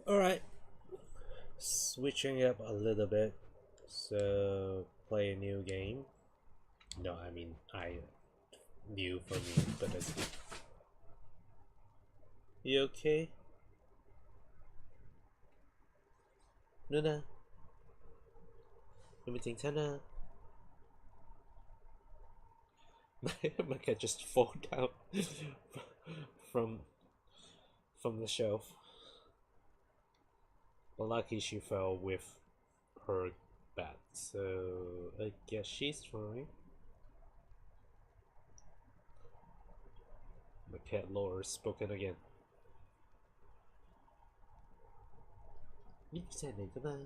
Alright, switching up a little bit. So, play a new game. No, I mean, new for me, but that's good. You okay? Luna, 有冇整親啊？ my cat just fall down from from the shelf. But lucky she fell with her bat, so I guess she's fine. My cat lore spoken again. 呢隻嚟㗎嘛？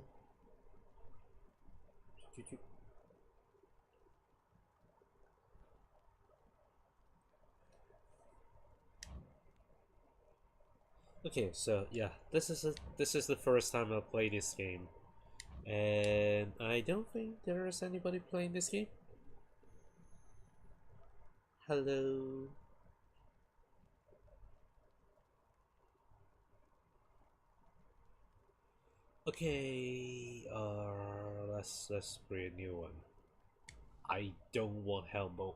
Okay, so yeah, this is the first time I play this game, and I don't think there is anybody playing this game. Hello. Okay, let's create a new one. I don't want Helmo.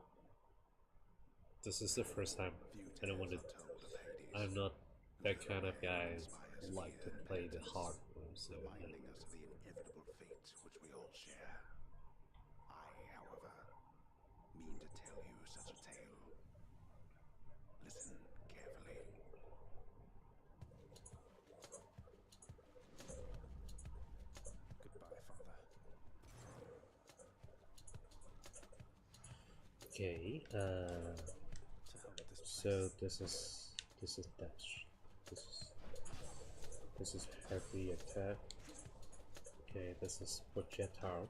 This is the first time. I don't want to. I'm not that kind of guy who like to play the hard one. So reminding us of the inevitable fate which we all share. I, however, mean to tell you such a tale. Listen carefully. Goodbye, Father. okay. So this is dash. This is heavy attack. Okay, this is projectile.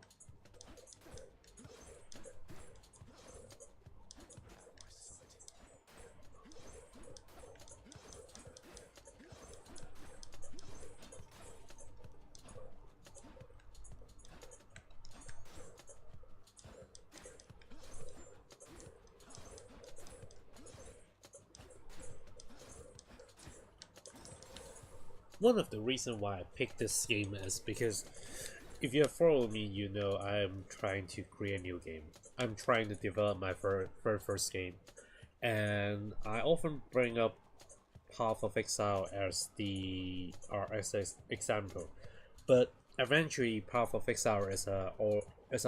One of the reasons why I picked this game is because if you have followed me, you know I'm trying to create a new game. I'm trying to develop my first game, and I often bring up Path of Exile as the example, but eventually Path of Exile is an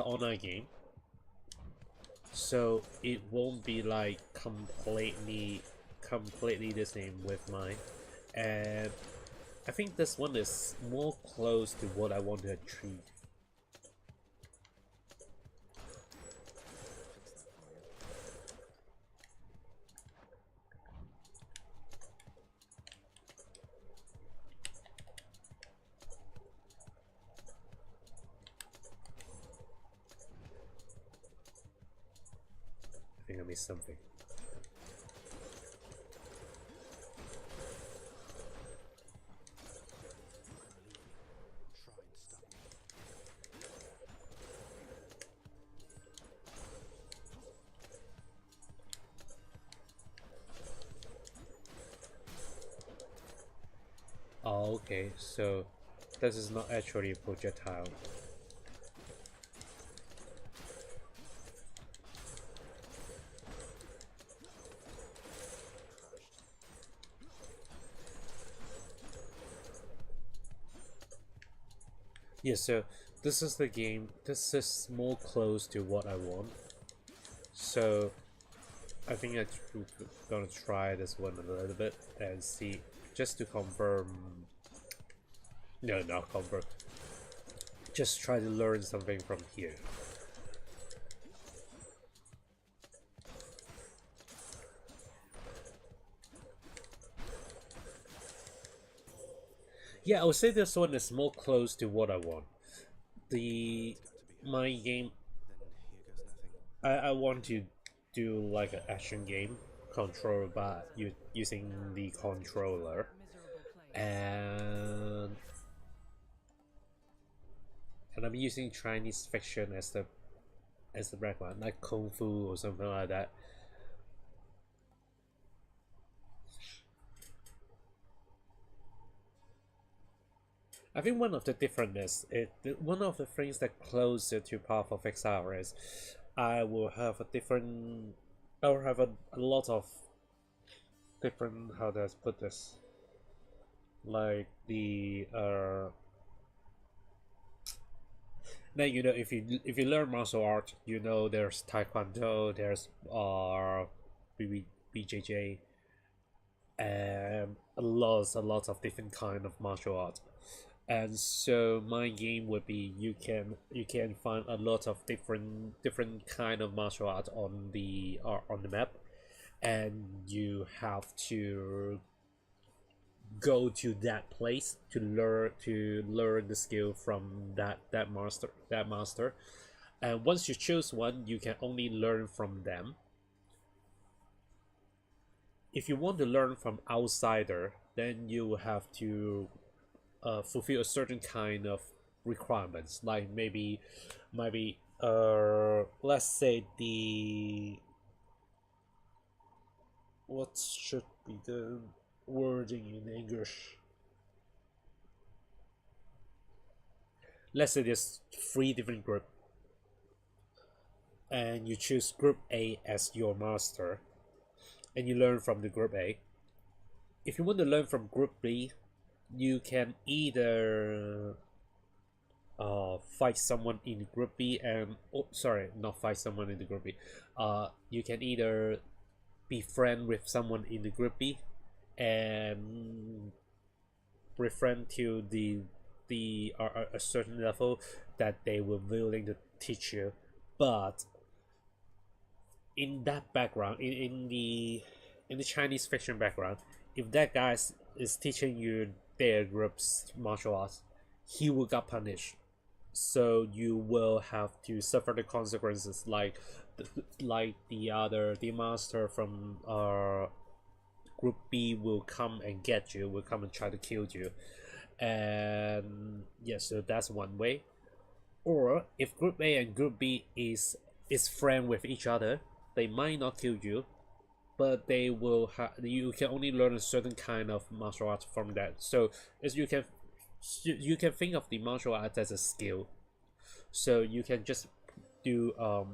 online game, so it won't be like completely the same with mine, and I think this one is more close to what I want to achieve. I think I missed something. Oh, okay, so this is not actually a projectile. Yeah, so this is the game. This is more close to what I want. So I think I'm gonna try this one a little bit and see, just to confirm. No, not confirm. Just try to learn something from here. Yeah, I would say this one is more close to what I want. My game, I want to do like an action game controlled by using the controller, and I'm using Chinese fiction as the background, like kung fu or something like that. I think one of the difference one of the things that closer to Path of Exile is I will have a different I will have a lot of different, how do I put this, like the now if you learn martial art, there's taekwondo, there's BJJ, and a lot of different kind of martial art. And so my game would be you can find a lot of different kind of martial art on the map, and you have to go to that place to learn the skill from that master. And once you choose one, you can only learn from them. If you want to learn from outsider, then you will have to fulfill a certain kind of requirements, like maybe let's say the what should be the wording in English. Let's say there's three different groups, and you choose group A as your master, and you learn from the group A. If you want to learn from group B, you can either fight someone in group B, and sorry, not fight someone in the group B. You can either be friend with someone in the group B and befriend to a certain level that they were willing to teach you. But in that background, in the Chinese fiction background, if that guy is teaching you their group's martial arts, he will get punished. So you will have to suffer the consequences, like the master from group B will come and get you, will come and try to kill you. And yeah, so that's one way. Or if group A and group B is friend with each other, they might not kill you, but they will have you can only learn a certain kind of martial art from that. So as you can think of the martial art as a skill. So you can just do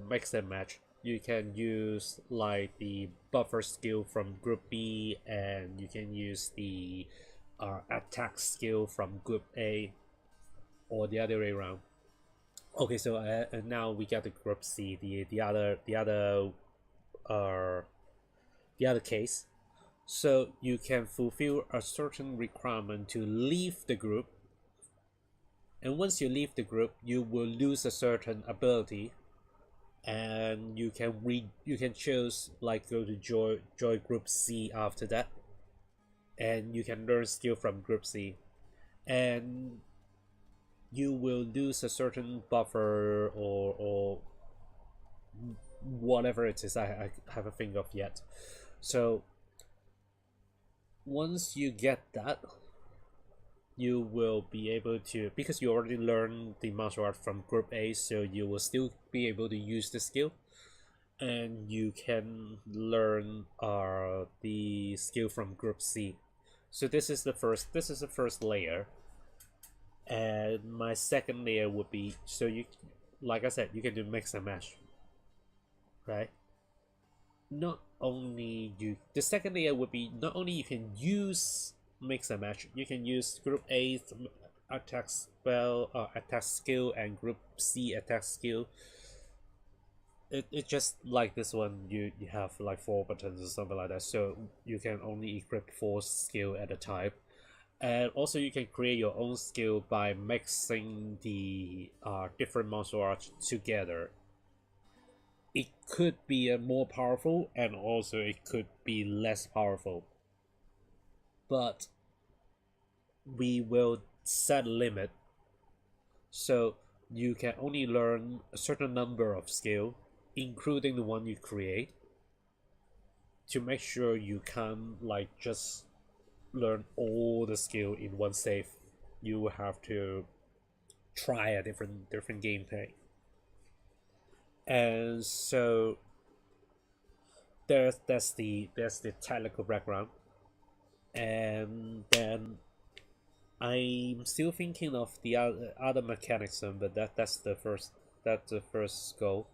mix and match. You can use like the buffer skill from group B, and you can use the attack skill from group A, or the other way around. Okay, so and now we got the group C, uh the other case. So you can fulfill a certain requirement to leave the group, and once you leave the group, you will lose a certain ability, and you can choose like go to joy group C after that, and you can learn skill from group C, and you will lose a certain buffer or whatever it is I haven't think of yet. So once you get that, you will be able to, because you already learned the martial art from group A, so you will still be able to use the skill, and you can learn the skill from group C. So this is the first layer. And my second layer would be, so you like I said, you can do mix and match, right? Not only you The second layer would be, not only you can use mix and match, you can use group A attack skill, and group C attack skill. It just like this one, you have like four buttons or something like that, so you can only equip four skill at a time. And also you can create your own skill by mixing the different martial arts together. It could be more powerful, and also it could be less powerful, but we will set a limit. So you can only learn a certain number of skill, including the one you create, to make sure you can like just learn all the skill in one save. You will have to try a different gameplay. And so that's the technical background. And then I'm still thinking of the other mechanism, but that's the first goal.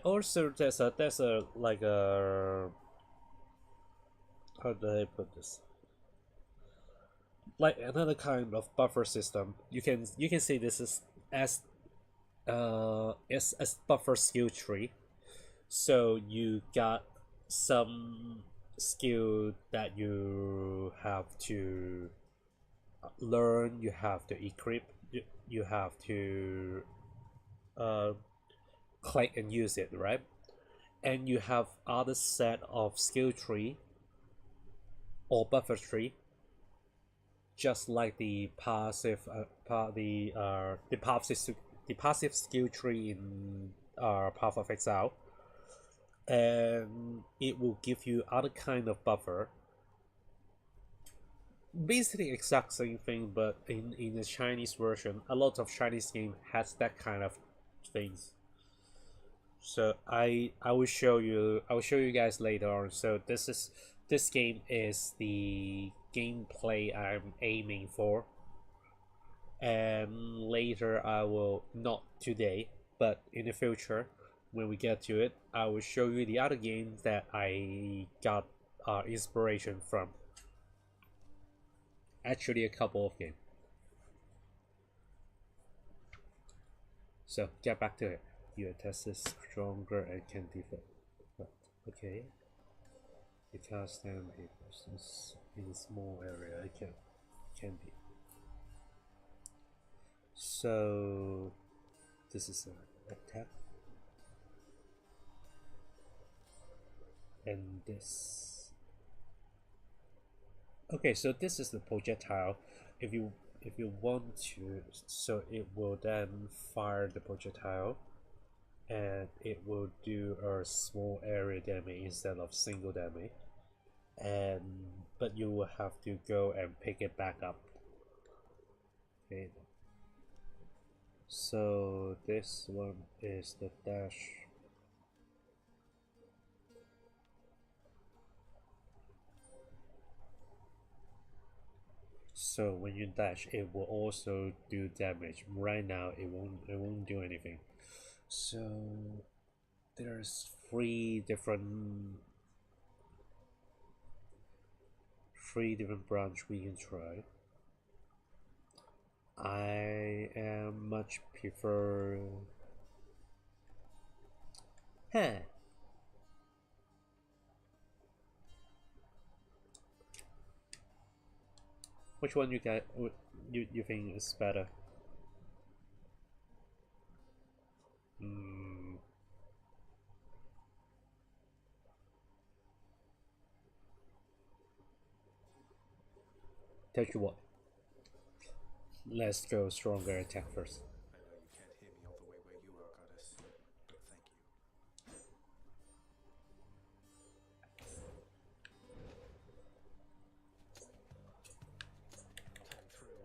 Also, there's a like a how do I put this? Like another kind of buffer system. You can say this is as as buffer skill tree. So you got some skill that you have to learn, you have to equip, you have to uh, click and use it, right? And you have other set of skill tree or buffer tree, just like the passive skill tree in Path of Exile, and it will give you other kind of buffer. Basically, exact same thing, but in the Chinese version, a lot of Chinese game has that kind of things. So I will show you guys later on. So this game is the gameplay I'm aiming for, and later I will, not today, but in the future when we get to it, I will show you the other games that I got inspiration from. Actually, a couple of games. So get back to it. Your test is stronger and can defend. But okay, it can't stand a persons in a small area. It can be. So this is an attack, and this. Okay, so this is the projectile. If you want to, so it will then fire the projectile, and it will do a small area damage instead of single damage, and but you will have to go and pick it back up. Okay, so this one is the dash. So when you dash, it will also do damage. Right now, it won't do anything. So there's three different branch we can try. I am much prefer. Huh. Which one you think is better? Mm, tell you what. Let's go stronger attack first. I know you can't hear me all the way where you are, Goddess, but thank you. Time through.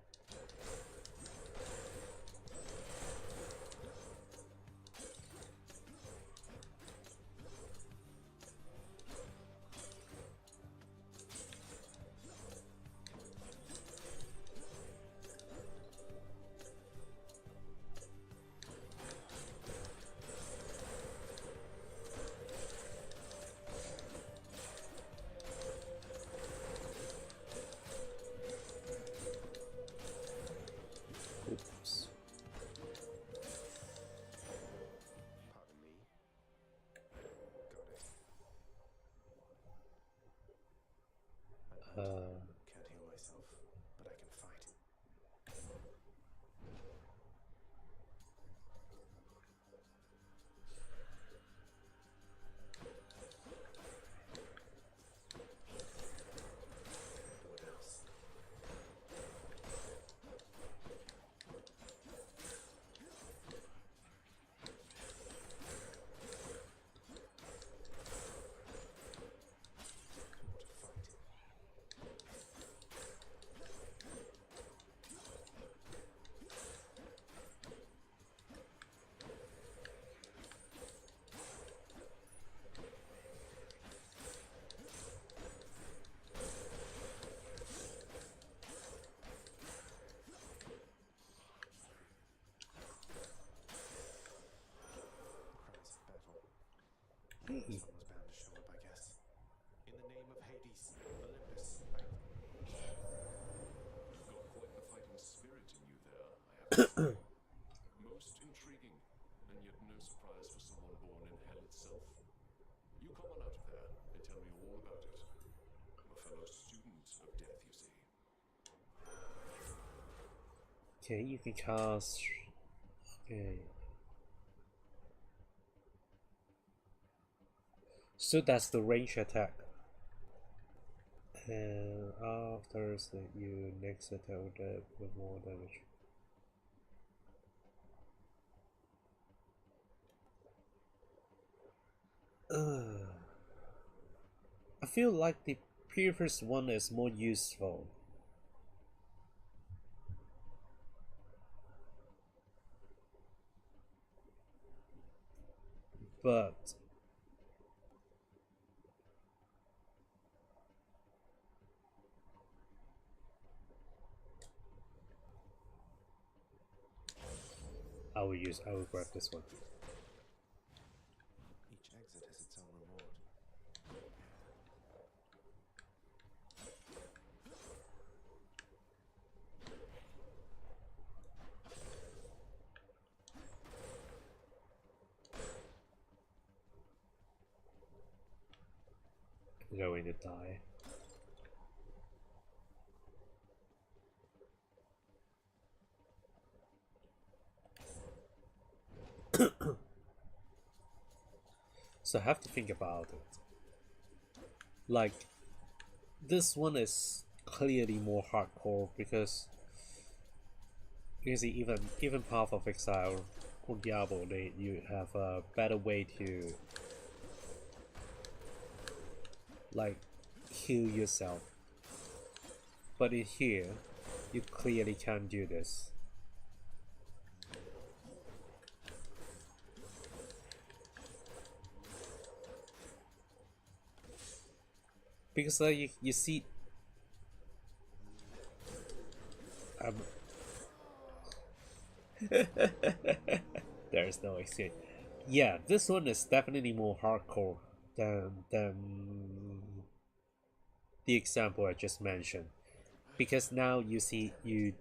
fellow student of death, you see. Okay, you can cast. Okay. So that's the range attack. And after that, you next attack with more damage. I feel like the previous one is more useful. But I will grab this one. Each exit has its own reward. Going to die. So I have to think about it. Like, this one is clearly more hardcore because you see, even Path of Exile or Diablo, you have a better way to like heal yourself. But in here, you clearly can't do this. Because you see, um, there's no escape. Yeah, this one is definitely more hardcore than the example I just mentioned. Because now you see you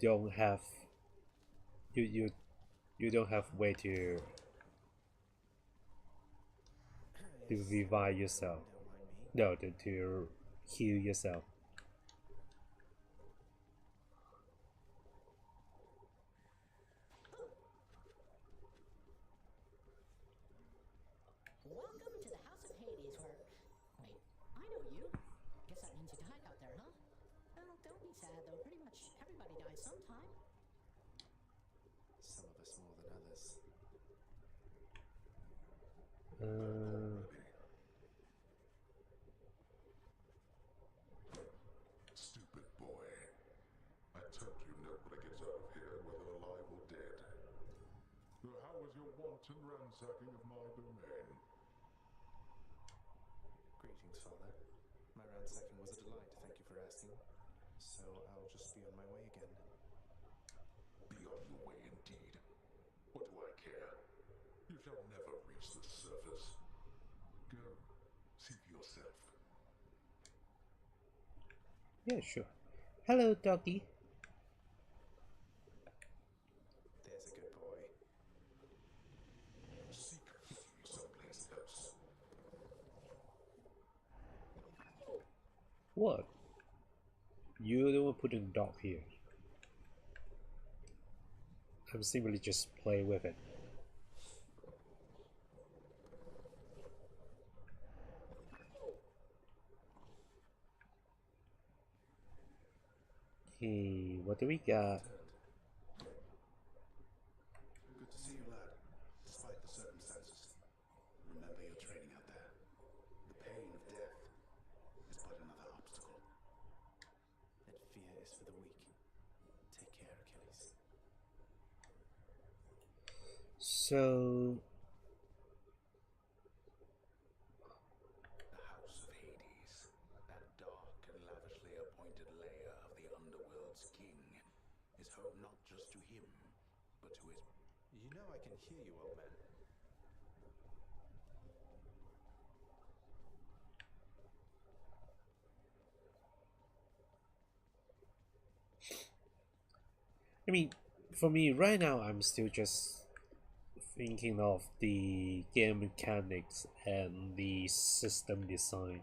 you you don't have way to revive yourself. Don't mind me. No, to heal yourself. Welcome to the House of Hades, where... Wait, I know you. Guess that means you died out there, huh? Well, don't be sad, though. Pretty much everybody dies sometime. Some of us more than others. Uh, Stupid boy. I told you nobody gets out of here, whether alive or dead. So how was your wanton ransacking of my domain? Greetings, Father. My ransacking was a delight, thank you for asking. So I'll just be on my way again. Be on your way indeed. What do I care? You shall never reach the surface. Go, see for yourself. yeah, sure. Hello, doggy. There's a good boy. Seek refuge someplace else. What? You're the one putting the dog here. I'm simply just play with it. Okay, what do we got? Good to see you, lad. Despite the circumstances. Remember your training out there. The pain of death is but another obstacle. That fear is for the weak. Take care, Achilles. So The House of Hades, that dark and lavishly appointed lair of the underworld's king, is home not just to him, but to his... You know I can hear you, old man. I mean, for me right now, I'm still just thinking of the game mechanics and the system design,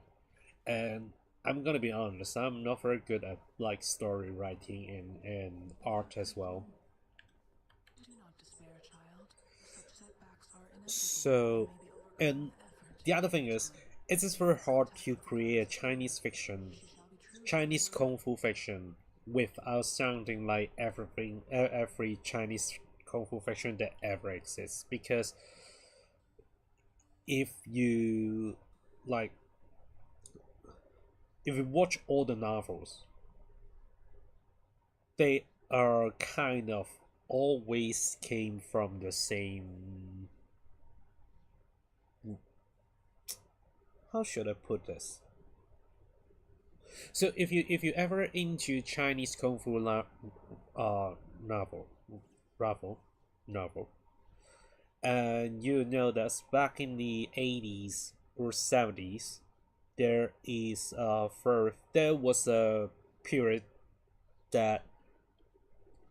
and I'm gonna be honest, I'm not very good at like story writing and art as well. Do not despair, child. Such setbacks are So, inevitable and may be overcome and with effort. the other thing is, it is very hard to create a Chinese fiction, She shall be true to her Chinese word. kung fu fiction, without sounding like every Chinese kung fu fiction that ever exists. Because if you like, if you watch all the novels, they are kind of always came from the same. How should I put this? So if you ever into Chinese kung fu novel, novel, novel, and you know that back in the 80s or 70s, there was a period that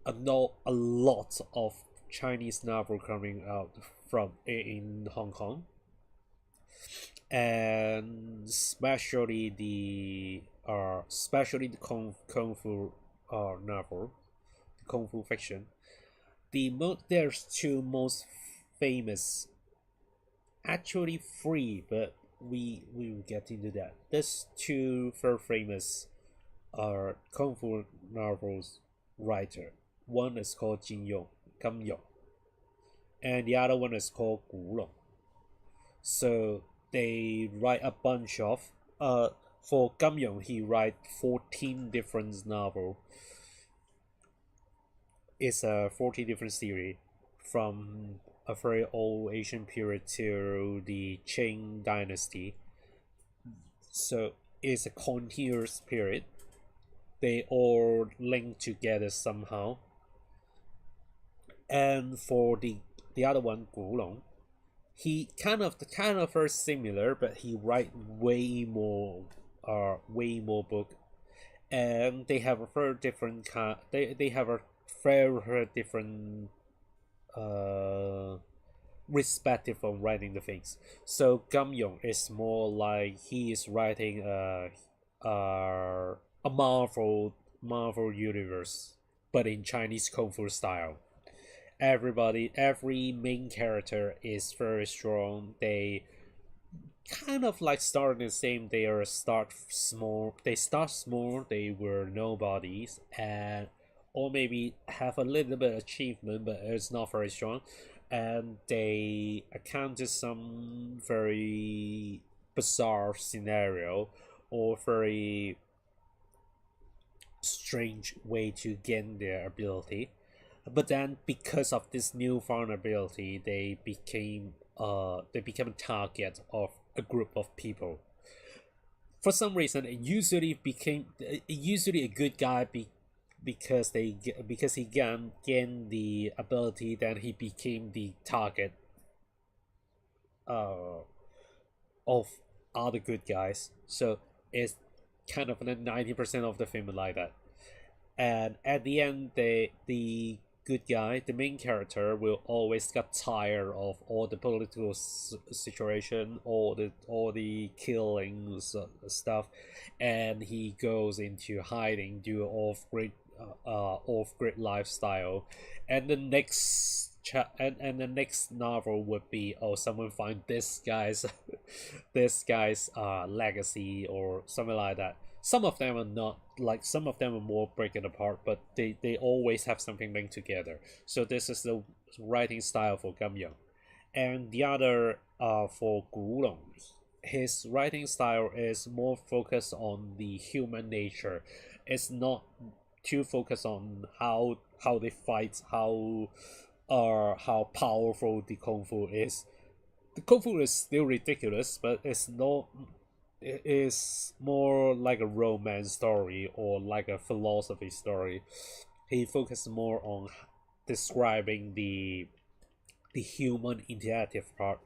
a lot of Chinese novel coming out from in Hong Kong, and especially the kung fu novel, kung fu fiction. There's two most famous, actually three, but we will get into that. There's two very famous kung fu novels writer. One is called Kim Yong, and the other one is called Gu Long. So they write a bunch of for Kim Yong, he write 14 different novel. It's a 14 different series from a very old Asian period to the Qing dynasty. So it's a continuous period. They all link together somehow. And for the other one, Gulong, he kind of very similar, but he write way more book, and they have a very different they have a very different uh respective on writing the things. So Gam Yong is more like he is writing a Marvel universe, but in Chinese kung fu style. Every main character is very strong. They kind of like start the same. They start small. They were nobodies, and or maybe have a little bit of achievement, but it's not very strong. And they encounter some very bizarre scenario or very strange way to gain their ability. But then because of this new vulnerability, they became a target of a group of people. For some reason, it usually a good guy because he gained the ability, then he became the target uh, of other good guys. So it's kind of 90% of the film like that. And at the end, the good guy, the main character, will always get tired of all the political situation, all the killings stuff, and he goes into hiding, do off-grid lifestyle, and and the next novel would be, oh, someone find this guy's this guy's legacy or something like that. Some of them are not, like, some of them are more breaking apart, but they always have something linked together. So this is the writing style for Gamyang. And the other for Gulong, his writing style is more focused on the human nature. It's not too focused on how they fight, how powerful the kung fu is. The kung fu is still ridiculous, but it's not. It is more like a romance story or like a philosophy story. He focuses more on describing the human interactive part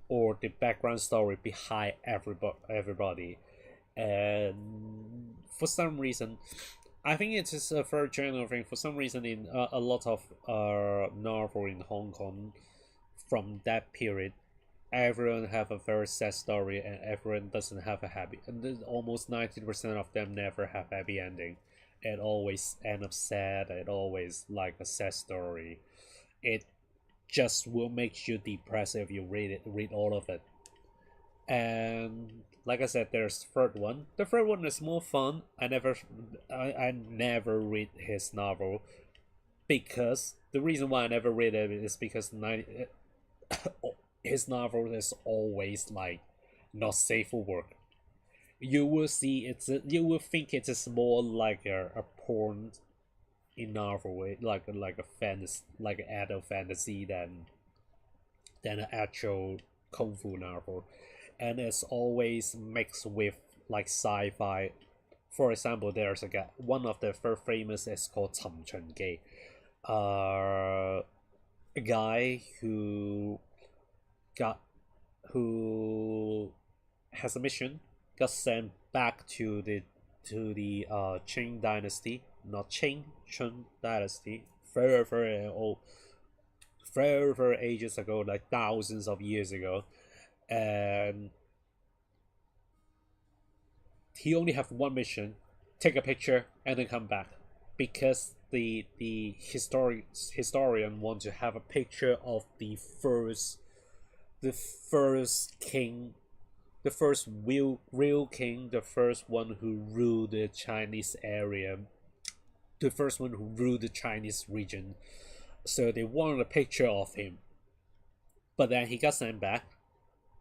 or the background story behind everybody. And for some reason, I think it is a very general thing. For some reason, in a lot of novel in Hong Kong from that period, everyone have a very sad story, and everyone doesn't have a happy. And almost 90% of them never have happy ending. It always end up sad. It always like a sad story. It just will make you depressed if you read all of it. And like I said, there's third one. The third one is more fun. I never read his novel because the reason why I never read it is because his novel is always like not safe for work. You will see you will think it is more like a porn in novel, like a fantasy, like an adult fantasy than an actual kung fu novel, and it's always mixed with like sci-fi. For example, there's a guy. One of the first famous is called Chum Chun Gay, a guy got who has a mission, got sent back to the Qing dynasty, not Qing, Chun dynasty, very old, very ages ago, like thousands of years ago, and he only have one mission: take a picture and then come back, because the historian want to have a picture of the first king, the first real king, the first one who ruled the Chinese area, the first one who ruled the Chinese region. So they wanted a picture of him, but then he got sent back,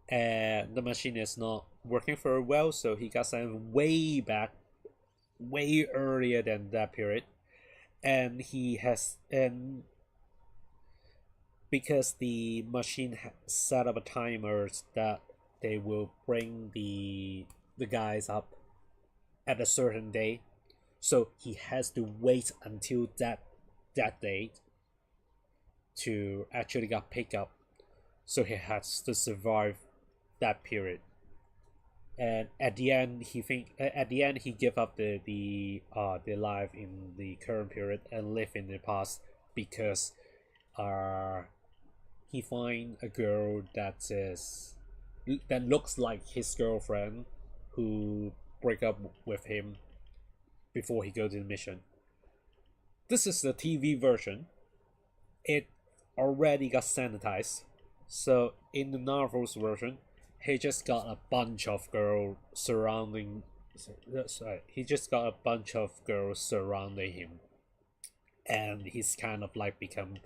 and the machine is not working very well, so he got sent way back, way earlier than that period, and he has and because the machine set up a timer that they will bring the guys up at a certain day, so he has to wait until that date to actually get picked up, so he has to survive that period. And at the end he give up the life in the current period and live in the past, because uh he find a girl that looks like his girlfriend, who break up with him before he go to the mission. This is the TV version. It already got sanitized. So in the novels version, he just got a bunch of girls surrounding. Sorry, he just got a bunch of girls surrounding him, and he's kind of like become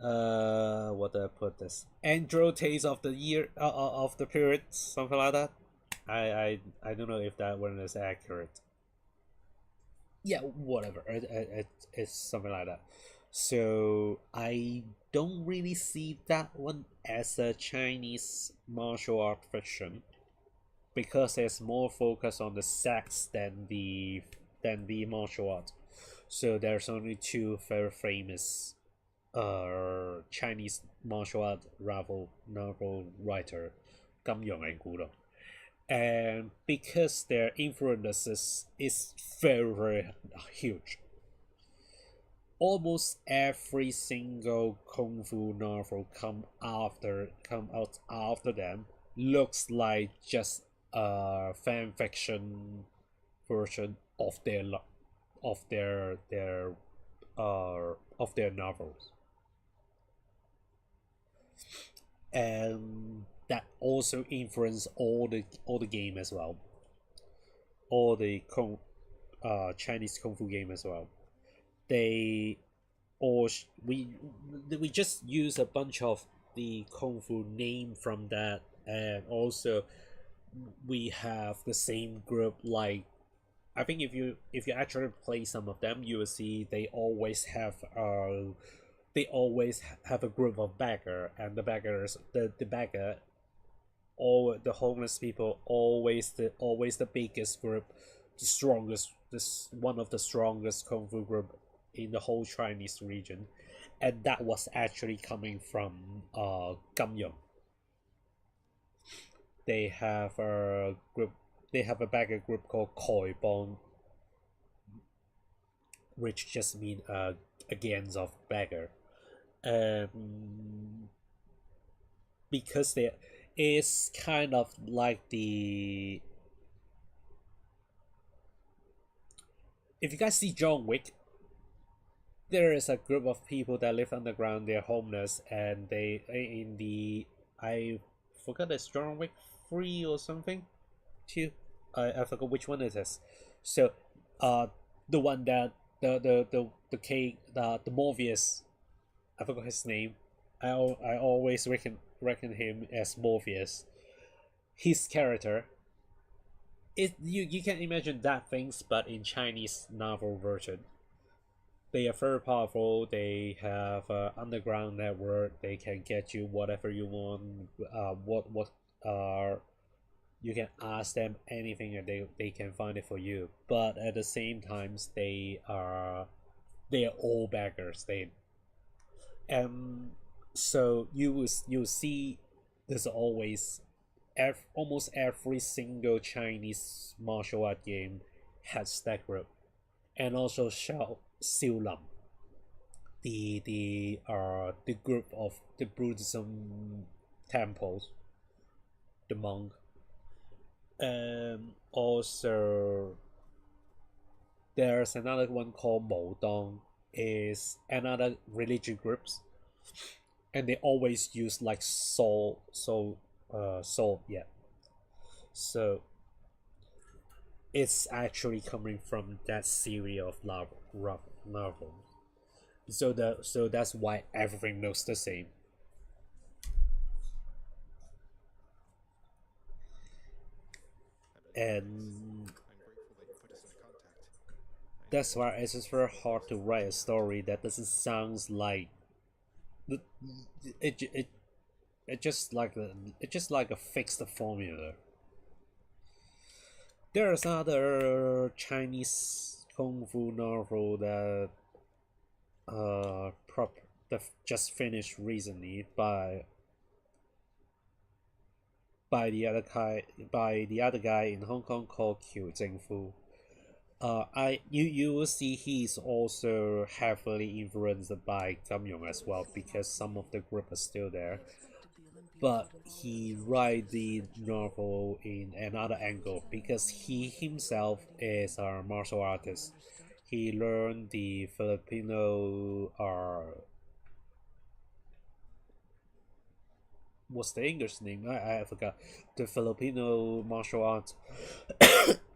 what do I put this? Andro taste of the year of the period, something like that. I don't know if that one is accurate. Yeah, whatever. It's something like that. So I don't really see that one as a Chinese martial art fiction, because it's more focused on the sex than the martial art. So there's only two very famous Chinese martial art novel writer, Kim Yong and Gu Dong. And because their influences is very huge, almost every single kung fu novel come out after them looks like just a fan fiction version of their novels. And that also influenced all the game as well, all the Chinese kung fu game as well. They or we just use a bunch of the kung fu name from that, and also we have the same group. Like, I think if you actually play some of them, you will see they always have a group of beggar, and the beggar, all the homeless people, always the biggest group, the strongest, this one of the strongest kung fu group in the whole Chinese region, and that was actually coming from Kim Yong. They have a group. They have a beggar group called Koi Bong, which just mean a gangs of beggar. Um, because they is kind of like the, if you guys see John Wick, there is a group of people that live underground. They're homeless, and they in the, I forgot, it's John Wick 3 or something. Two, I forgot which one it is. So, uh, the one that the Morpheus, I forgot his name. I always reckon him as Morpheus. His character, it you can imagine that things, but in Chinese novel version. They are very powerful. They have underground network. They can get you whatever you want. What you can ask them anything, and they can find it for you. But at the same times, they are all beggars. They, and so you see there's always almost every single Chinese martial art game has that group, and also Xiao Lam, the group of the Buddhism temples, the monk. Also, there's another one called Mo Dong, is another religion groups, and they always use like soul, yeah. So it's actually coming from that series of novel. So that's why everything looks the same. And that's why it's just very hard to write a story that doesn't sound like it it, it, it just like a fixed formula. There's another Chinese kung fu novel that prop that just finished recently by the other guy in Hong Kong called Qiu Jingfu. You will see he's also heavily influenced by Gamyong as well, because some of the group are still there. But he write the novel in another angle because he himself is a martial artist. He learned the Filipino what's the English name? I forgot. The Filipino martial arts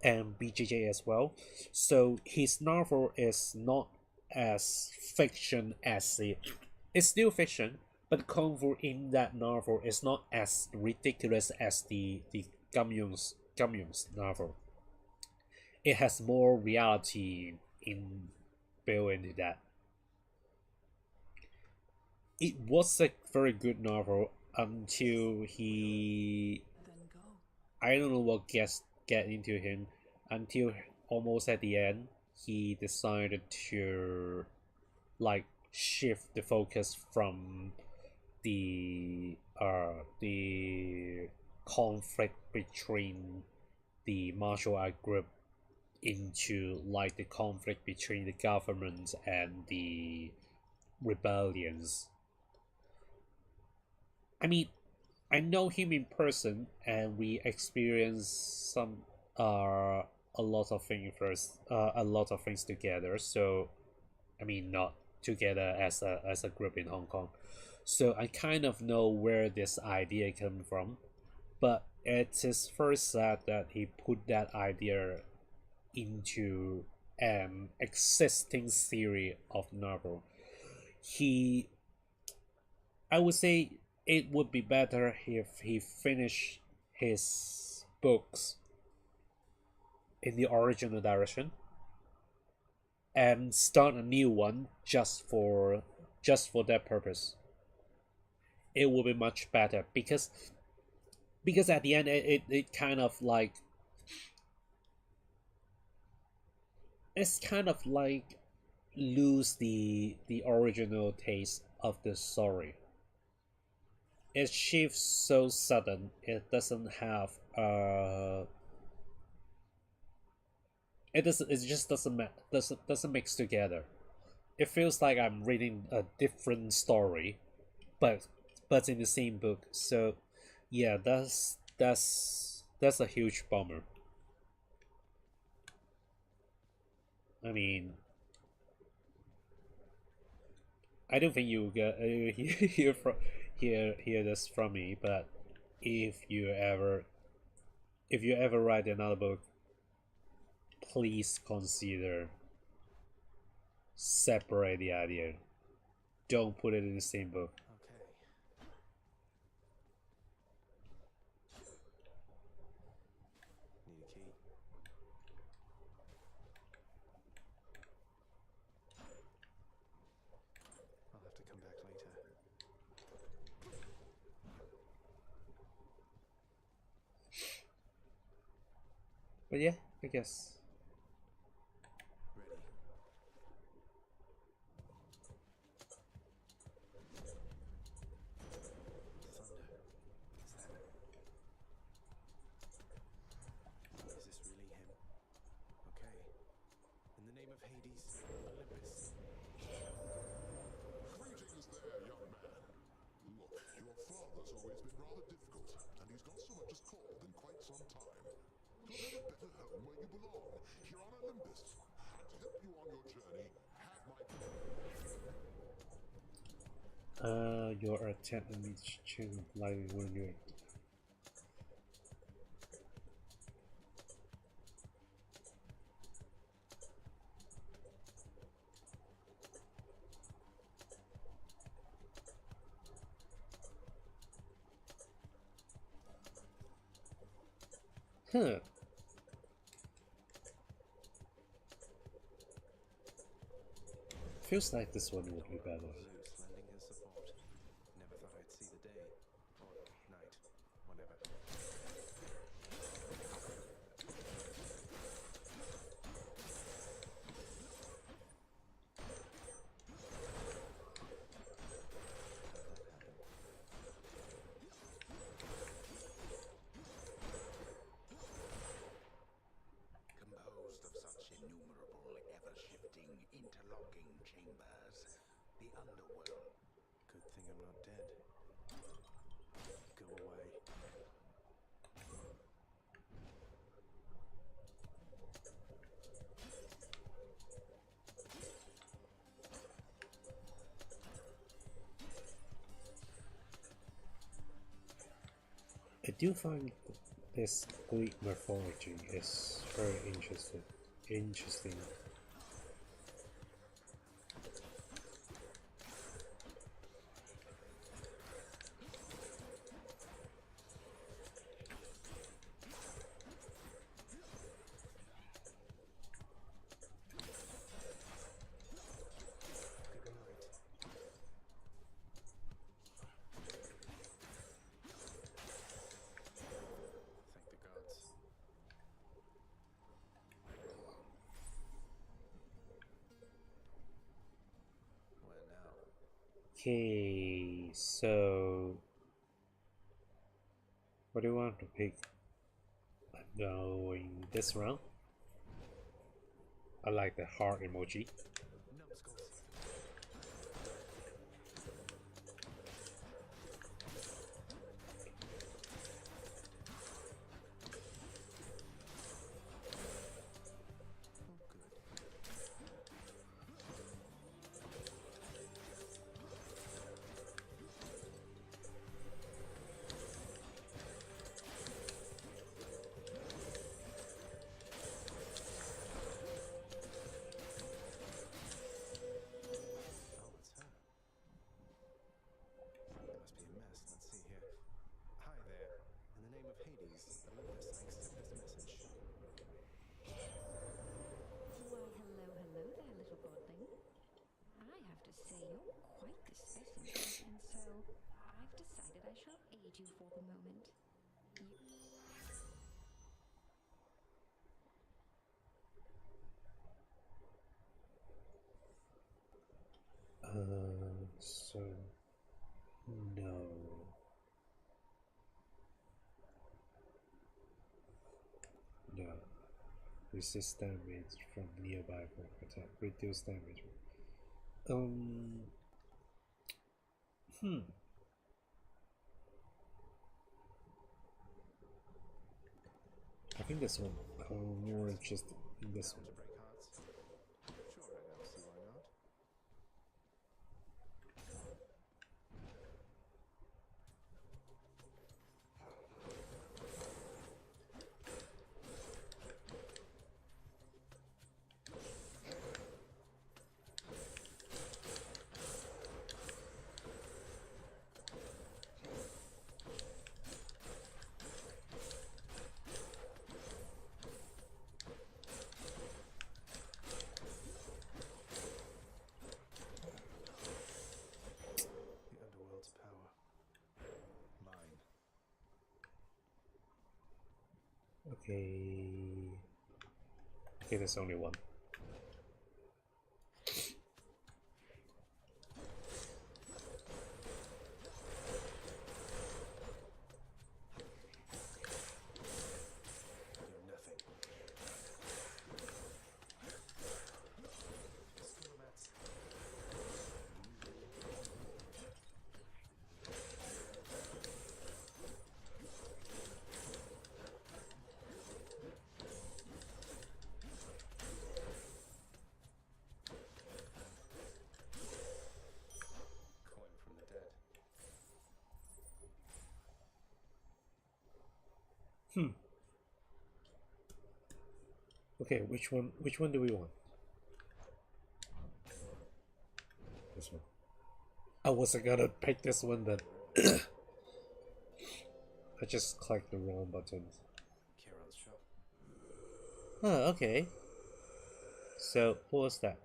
and BJJ as well. So his novel is not as fiction as it's still fiction, but kung fu in that novel is not as ridiculous as the Gamyung's novel. It has more reality in built into that. It was a very good novel until he, Then go. I don't know what get into him, until almost at the end he decided to like shift the focus from the conflict between the martial art group into like the conflict between the government and the rebellions. I mean, I know him in person, and we experienced some a lot of things first, a lot of things together. So, I mean, not together as a group in Hong Kong. So I kind of know where this idea came from, but it is very sad that he put that idea into an existing series of novel. He, I would say it would be better if he finished his books in the original direction and start a new one just for that purpose. It will be much better because at the end it kind of like it's kind of like lose the original taste of the story. It shifts so sudden. It doesn't have it just doesn't mix together. It feels like I'm reading a different story, but but in the same book. So yeah, that's a huge bummer. I mean, I don't think you get hear this from me, but if you ever if you ever write another book, please consider separate the idea. Don't put it in the same book. Okay. Need a key. I'll have to come back later. But yeah, I guess. Ready. Thunder. Is that... Is this really him? Okay. In the name of Hades, Olympus. Greetings there, young man. Look, your father's always been rather difficult, and he's not so much as called in quite some time. You'll have a better home where you belong, here on Olympus. And to help you on your journey, have my Your attack needs to change lighting when you're. Huh. Feels like this one would be better. Zeus lending his support. Never thought I'd see the day. Or night. Whatever. Composed of such innumerable, ever-shifting, interlocking chambers, the underworld. Good thing I'm not dead. Go away. I do find this Greek mythology is very interesting. Interesting. Good night. Thank the gods. Where now? Okay, so what do you want to pick? I'm going this round. I like the heart emoji. Numbskulls. Oh, good. Oh, it's her. Must be a mess. Let's see here. Hi there. In the name of Hades, Olympus, I accept this message. Why, hello, hello there, little godling. I have to say you're quite the specimen, and so I've decided I shall aid you for the moment. So no. No. Resist damage from nearby group attack. Reduce damage. Hmm. think this one. I'm more interested in this Down one. to break hearts? Sure, I don't see why not. The underworld's power. Mine. Okay. Okay, there's only one. You're nothing. School mats. Coin from the dead. Okay, which one? Which one do we want? This one. I wasn't gonna pick this one, then. I just clicked the wrong buttons. Kieran's shop. Oh, okay. So, what was that?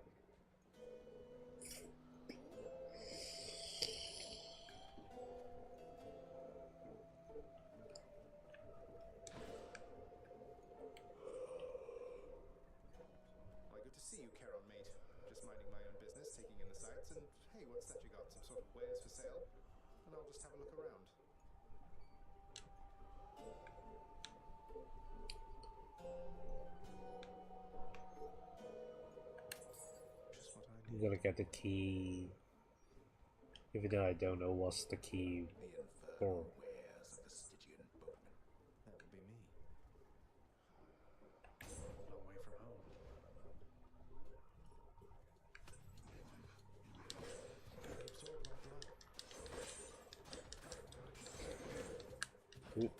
Why, good to see you, Kieran, mate. Just minding my own business, taking in the sights, and hey, what's that you got? Some sort of wares for sale? And I'll just have a look around. Just what I I'm need. gonna get the key. Even though I don't know what's the key The for. infernal wares of the Stygian boatman. That would be me. Long way from home. Absorb my blood. Ooh.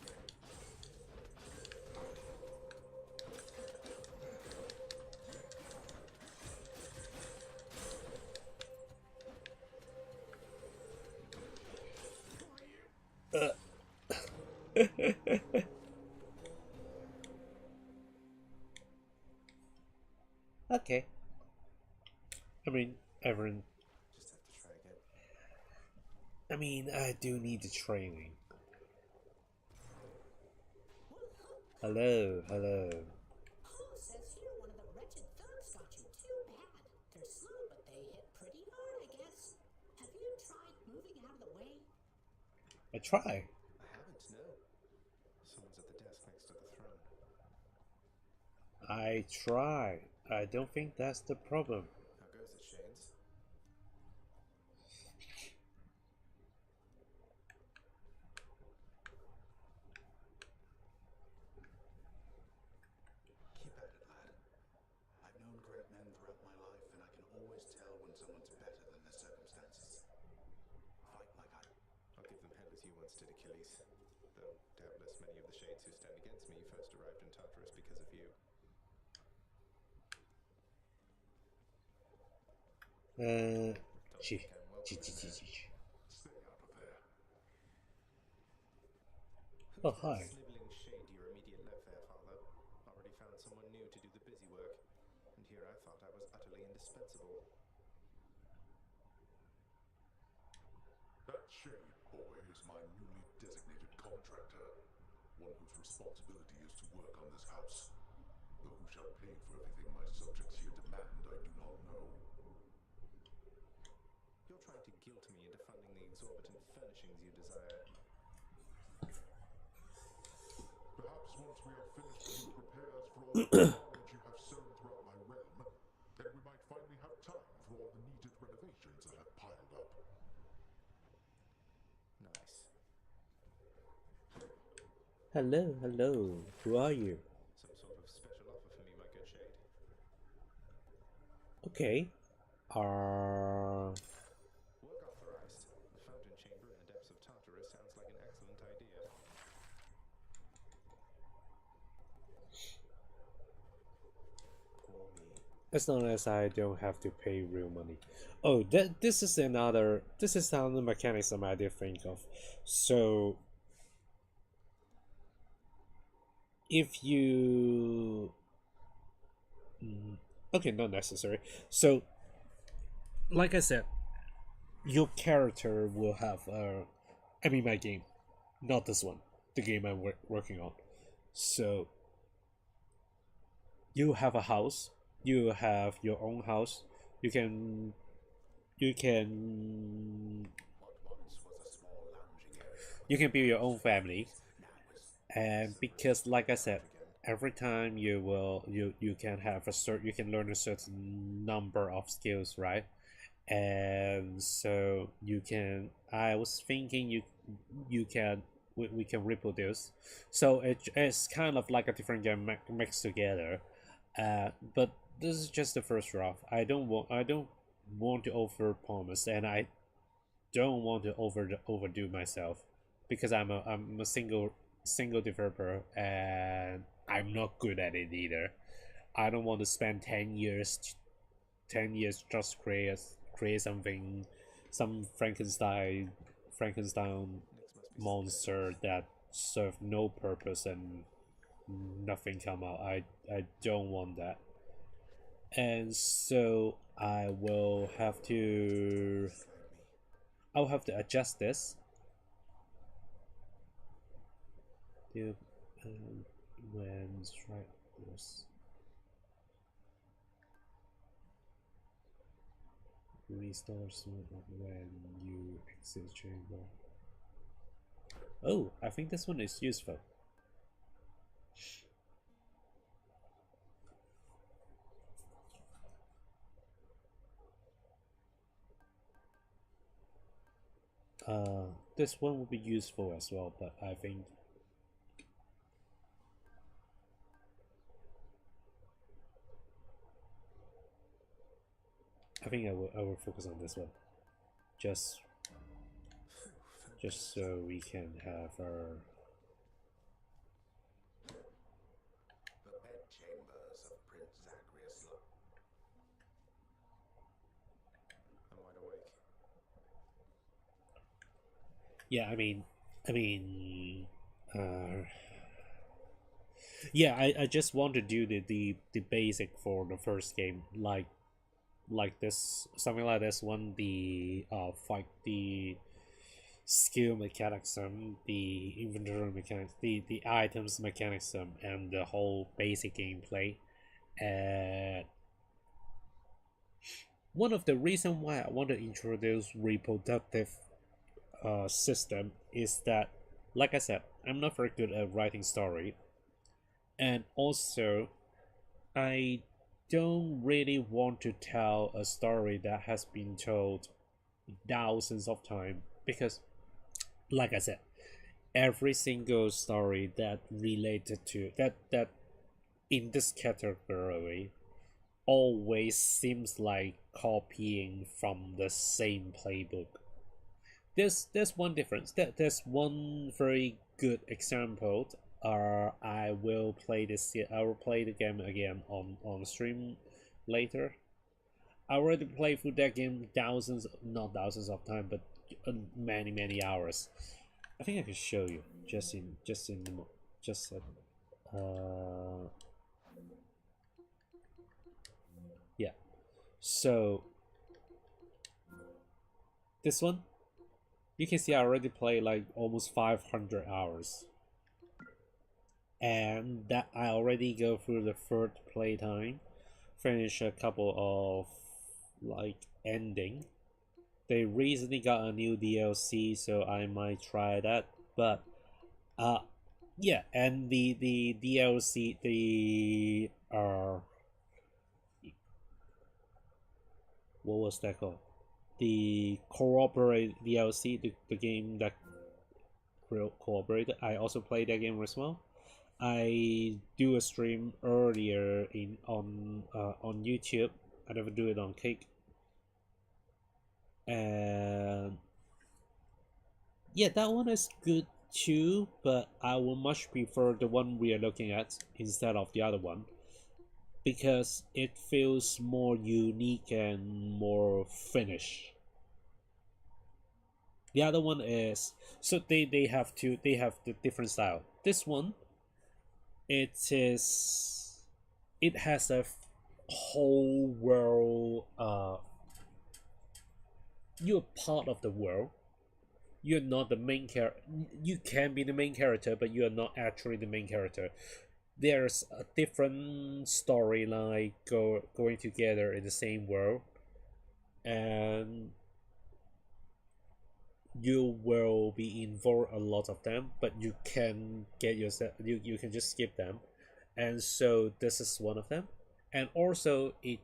Okay. I mean, everyone. Just have to try again. I mean, I do need the training. Hello, hello. Oh, says here one of the wretched thugs got you. Too bad. They're slow, but they hit pretty hard, I guess. Have you tried moving out of the way? I try. I haven't, no. Someone's at the desk next to the throne. I try. I don't think that's the problem. How goes it, Shades? Keep at it, lad. I've known great men throughout my life, and I can always tell when someone's better than their circumstances. Fight like I... I'll give them hell as you once did, Achilles. Though, doubtless many of the Shades who stand against me first arrived in Tartarus because of you. Uh, Don't gee, think I'm welcome in there. Stay out of there. Who's Oh, that hi. sniveling shade to your immediate left there, father? Already found someone new to do the busy work. And here I thought I was utterly indispensable. That shade boy is my newly designated contractor, one whose responsibility is to work on this house. Though who shall pay for everything my subjects here demand, I do not know. You're trying to guilt me into funding the exorbitant furnishings you desire. Perhaps once we are finished with repairs for all the carnage you have sown throughout my realm, then we might finally have time for all the needed renovations that have piled up. Nice. Hello, hello. Who are you? Okay. Uh, Work authorized. The fountain chamber in the depths of Tartarus sounds like an excellent idea. Poor me. as long as I don't have to pay real money. Oh, this is another mechanism I did think of. So if you okay, not necessary. So like I said, your character will have I mean my game, not this one, the game I'm working on. So you have a house, you have your own house, you can you can What once was a small lounging area you can build your own family. now is And because like I said, every time you can have you can learn a certain number of skills, right? And so you can I was thinking you can we can reproduce, so it's kind of like a different game mixed together. But this is just the first draft. I don't want to over promise, and I don't want to overdo myself, because I'm a single developer, and I'm not good at it either. I don't want to spend 10 years just create something, some Frankenstein Nix must be monster that serve no purpose and nothing come out. I don't want that. And so I'll have to adjust this. Do when strike this restores when you exit chamber. Oh, I think this one is useful. This one will be useful as well, but I think I will focus on this one, just so we can have our the bedchambers of Prince Zagreus. I'm wide awake. yeah. Uh, yeah. I just want to do the basic for the first game, like this, something like this one, the fight, the skill mechanism, the inventory mechanics, the items mechanism, and the whole basic gameplay. And one of the reasons why I want to introduce reproductive system is that, like I said, I'm not very good at writing story, and also I don't really want to tell a story that has been told thousands of times, because like I said, every single story that related to that in this category always seems like copying from the same playbook. There's one difference. There's one very good example. I will play the game again on stream later. I already played through that game thousands, not thousands of time, but many hours. I think I can show you just in the just yeah. So this one, you can see I already played like almost 500 hours, and that I already go through the third playtime, finish a couple of like ending. They recently got a new DLC, so I might try that. But uh yeah, and the DLC, the what was that called? The cooperate DLC, the game that cooperated. I also played that game as well. I do a stream earlier on YouTube. I never do it on cake. And yeah, that one is good too, but I would much prefer the one we are looking at instead of the other one because it feels more unique and more finished. The other one is so they have the different style. This one it is it has a whole world. You're part of the world. You're not the main character. You can be the main character, but you are not actually the main character. There's a different storyline going together in the same world, and you will be involved a lot of them, but you can get yourself you can just skip them, and so this is one of them. And also it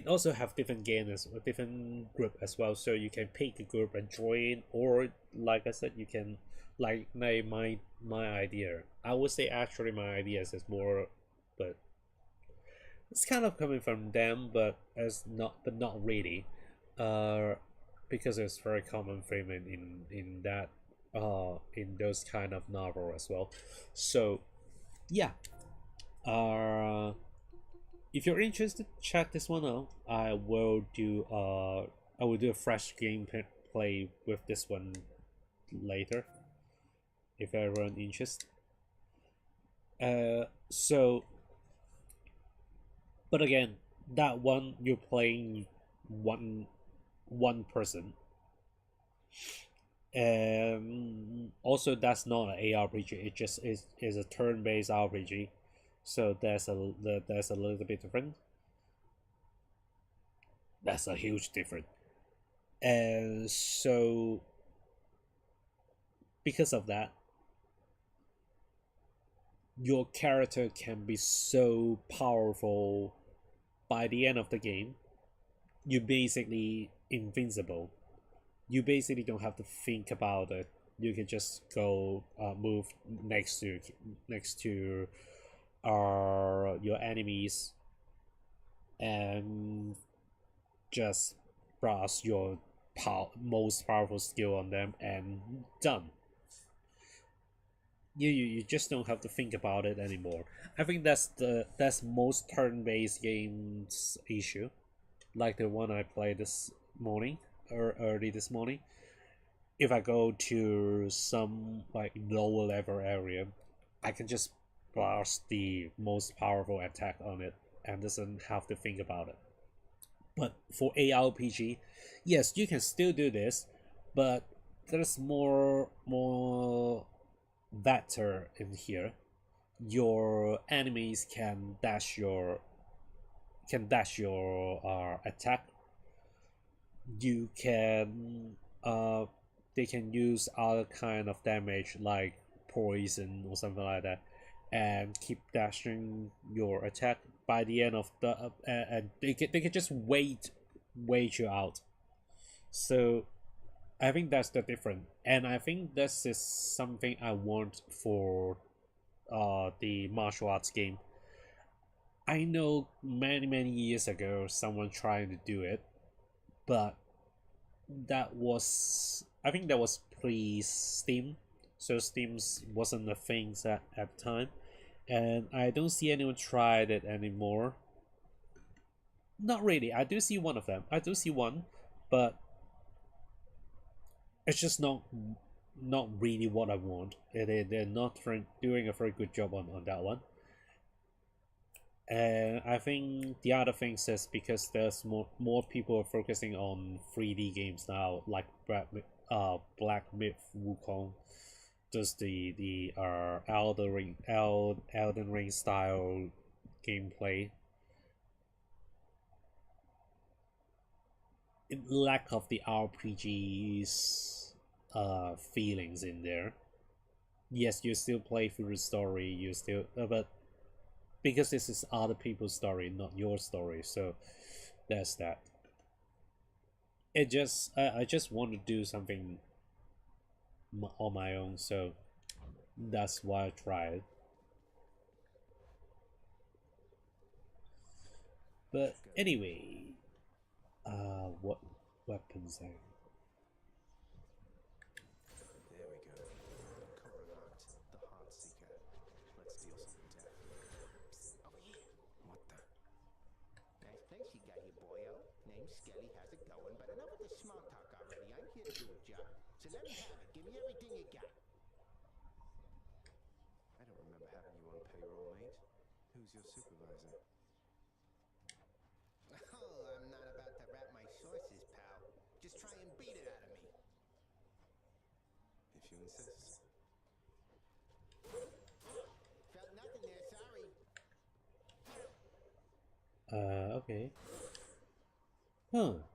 also have different games, a different group as well, so you can pick a group and join, or like I said, you can like my idea. I would say actually my ideas is more, but it's kind of coming from them, but as not but not really, uh because it's very common theme in that in those kind of novel as well. So yeah, uh if you're interested, check this one out. I will do a fresh gameplay with this one later if everyone interested. So but again, that one you're playing one person, and also that's not an ARPG. It just is a turn-based RPG, so there's a little bit different. That's a huge difference. And so because of that, your character can be so powerful by the end of the game. You're basically invincible. You basically don't have to think about it. You can just go move next to your enemies and just blast your most powerful skill on them and done. You just don't have to think about it anymore. I think that's most turn-based games issue, like the one I played this morning or early this morning. If I go to some like lower level area, I can just blast the most powerful attack on it and doesn't have to think about it. But for ARPG, yes, you can still do this, but there's more better in here. Your enemies can dash your attack. You can they can use other kind of damage like poison or something like that, and keep dashing your attack. By the end of the and they can just wait you out. So I think that's the difference, and I think this is something I want for the martial arts game. I know many years ago someone trying to do it, but I think that was pre Steam, so Steam's wasn't a thing at the time, and I don't see anyone tried it anymore. Not really. I do see one of them. I do see one, but it's just not really what I want. They're not doing a very good job on that one. And I think the other thing is because there's more people are focusing on 3D games now, like Black Myth Wukong does the Elden Ring style gameplay. Lack of the RPG's feelings in there. Yes, you still play through the story. You still, but because this is other people's story, not your story, so there's that. I just want to do something on my own, so that's why I tried. But anyway, what weapons are? There we go. Core unlocked. The Heart Seeker. Let's deal some death. Psst, over here. What the? Nice place you got here, boyo. Name's Skelly. How's it going? But enough with the small talk already. I'm here to do a job. So let me have it. Give me everything you got. I don't remember having you on payroll, mate. Who's your supervisor? Oh, I'm not about to wrap my sources, pal. Just try and beat it out of me. If you insist. Felt nothing there, sorry. Okay. Huh. Drop something.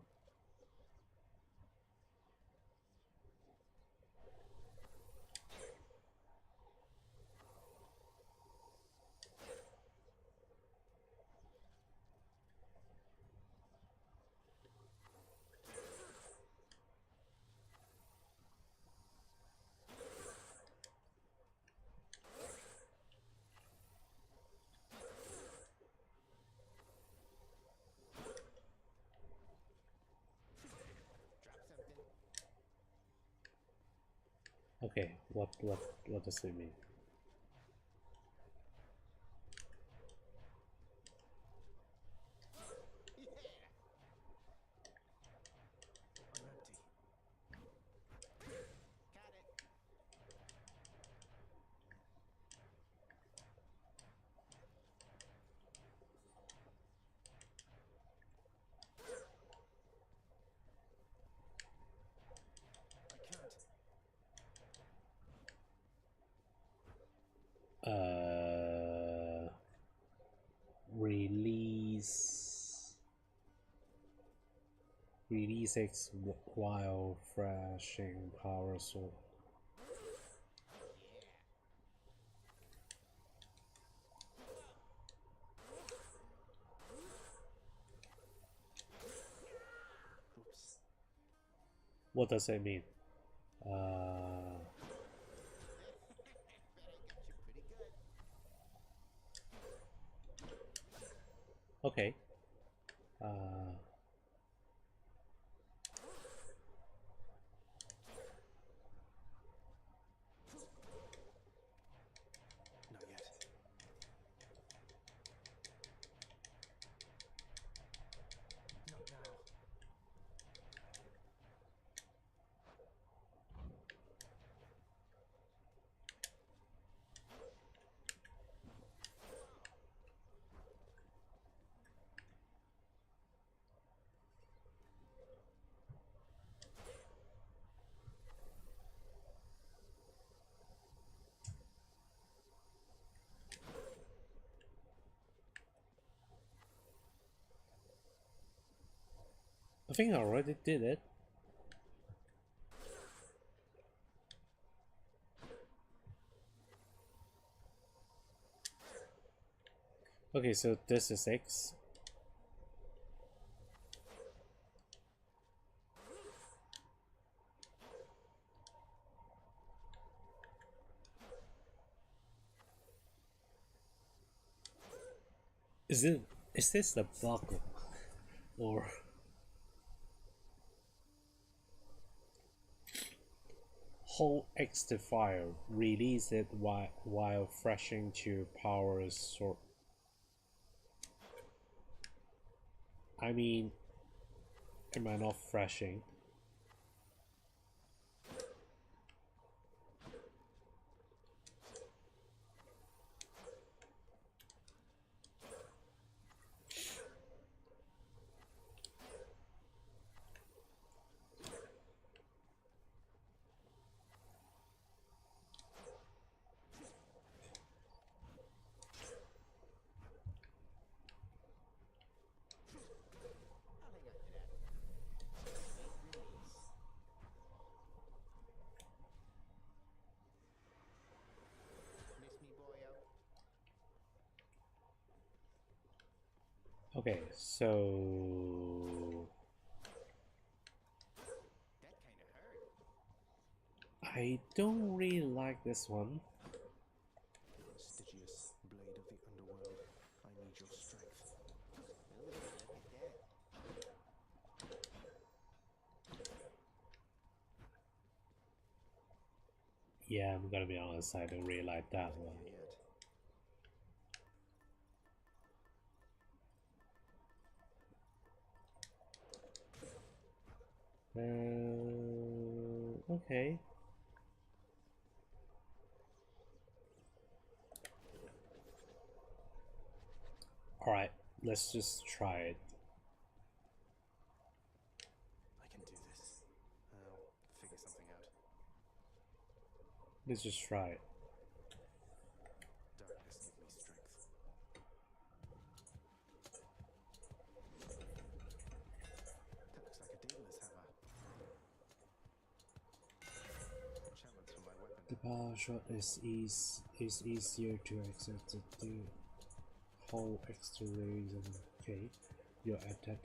Okay, what does it mean? Yeah. I'm empty. Got it. I can't. Release X while flashing power source. Oops. What does that mean? Bet I got you pretty good. Okay. Not yet. Not now. I think I already did it. Okay, so this is X. Is this the buckle? Or hold X to fire, release it while flashing to power source. I mean, am I not flashing? I'll hang on to that. Sweet release. Miss me, boyo? Okay, so That kind of hurt. I don't really like this one. Stygius, blade of the underworld. I need your strength. A little bit Yeah, I'm gonna be honest, I don't really like that one. Okay. Alright, let's just try it. I can do this. I'll figure something out. Let's just try it. Darkness give me strength. That looks like a dealer's hammer. Enchantments for my weapon. The power shot is easier to access the whole extra reason. Okay, your attack.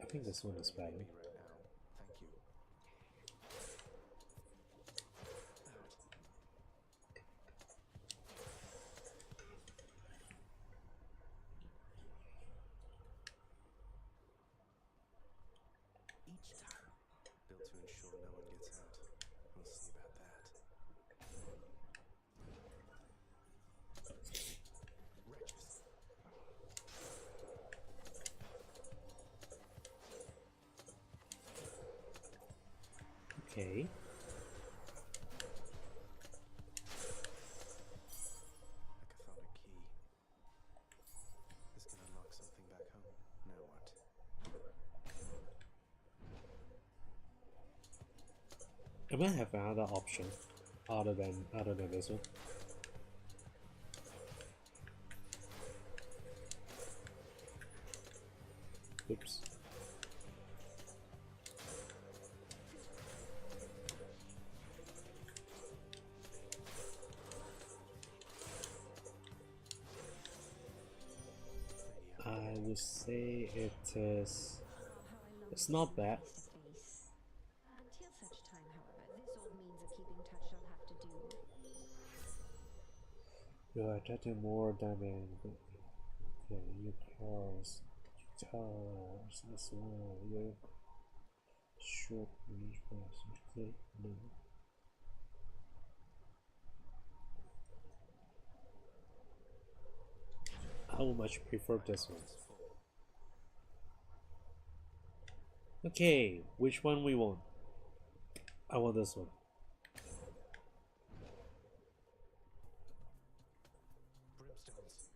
I think this one is better. Right now. Thank you. Each time, built to ensure no one gets out. We'll see about that. Wretches. Okay. Like I found a key. This can unlock something back home. Now what? I might have another option other than this one. Oops. I would say it is. It's not bad. Until such time, however, this old means of keeping touch shall have to do. You are attacking more damage. Okay, you cars as well. Your short range pass. Okay, no. I would much prefer this one. Okay, which one we want? I want this one. Brimstones.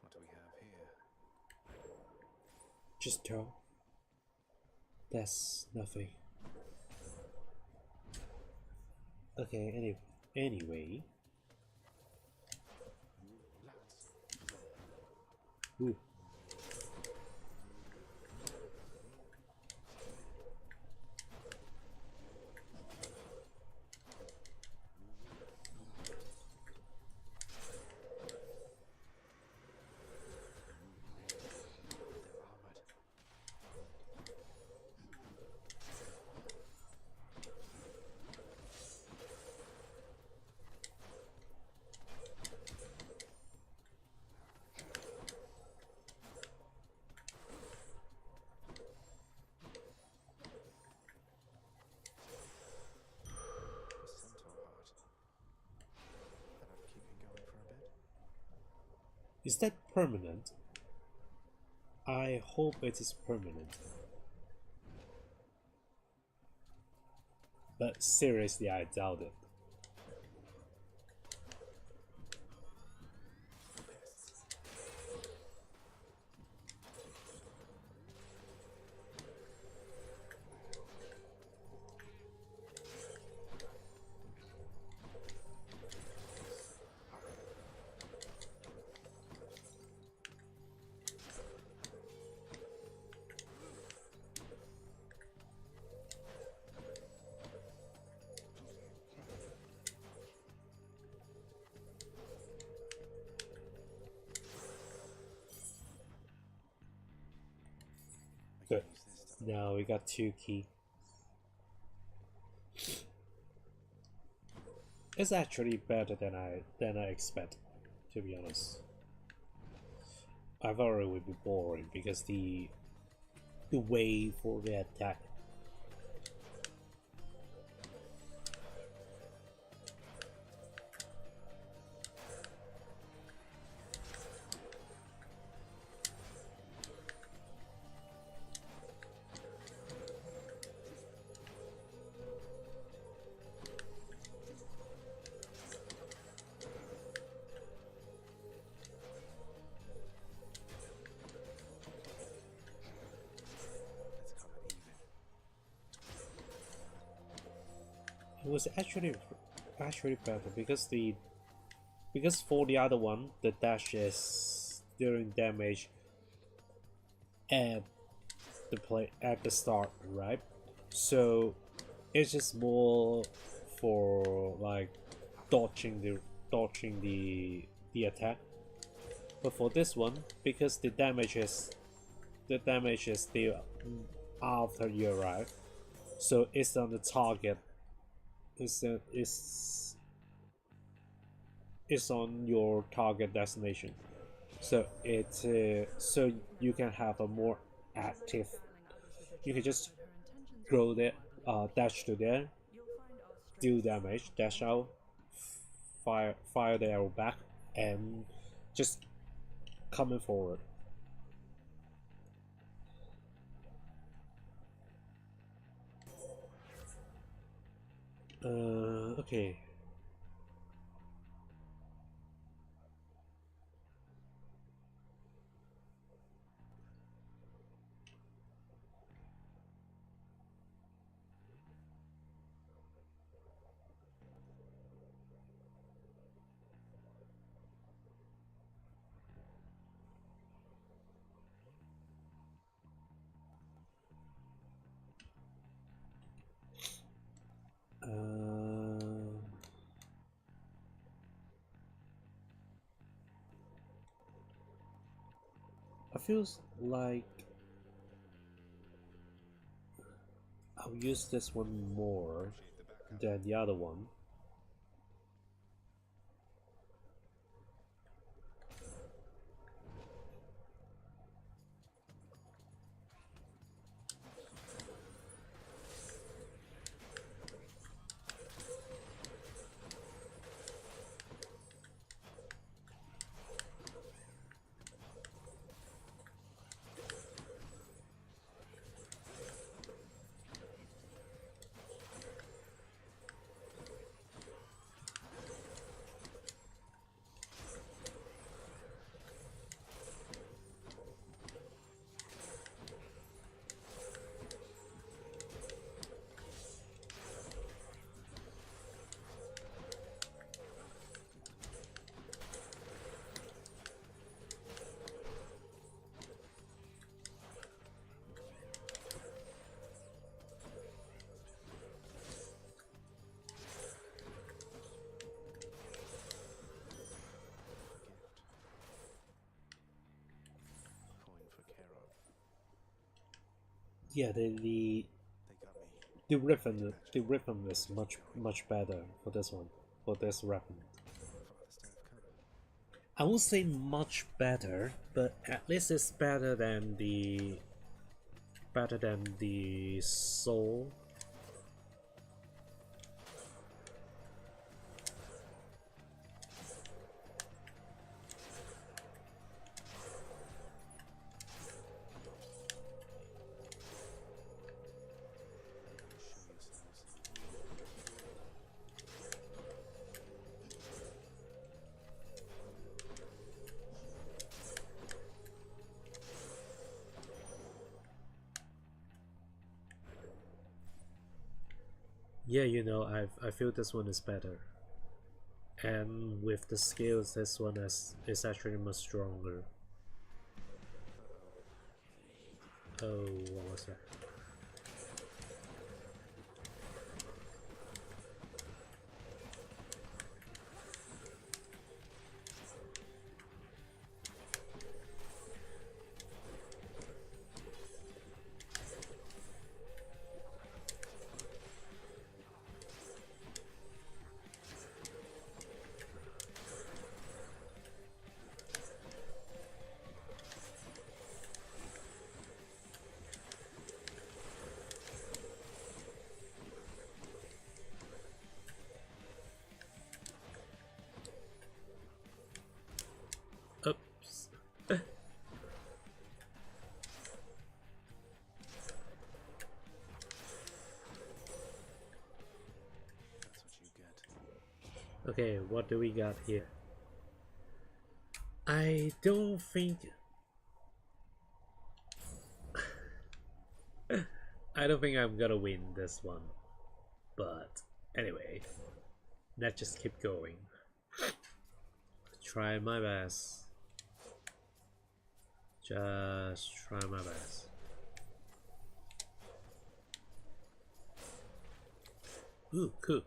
What do we have here? Just tell. That's nothing. Okay, anyway. Ooh. Is that permanent? I hope it is permanent. But seriously, I doubt it. can Good. use this to... Now we got 2 key. It's actually better than I expect, to be honest. I thought it would be boring because the way for the attack. Let's call it even. It was actually better because for the other one the dash is dealing damage at at the start, right? So it's just more for like dodging the attack. But for this one, because the damage is still after you arrive, so it's on the target. It's it's on your target destination. So so you can have a more active. You can just go there, dash to there, deal damage, dash out, fire the arrow back, and just coming forward. Okay. I feels like I'll use this one more than the other one. Coin for care of. Yeah, They got me. the rhythm is much better for this one, for this weapon. Farthest I've come. I won't say much better, but at least it's better than the soul. Show yourselves. Yeah, I feel this one is better, and with the skills, this one is actually much stronger. Oh, what was that? Okay, what do we got here? I don't think I don't think I'm gonna win this one. But anyway, let's just keep going. Try my best. Just try my best. Ooh, cool.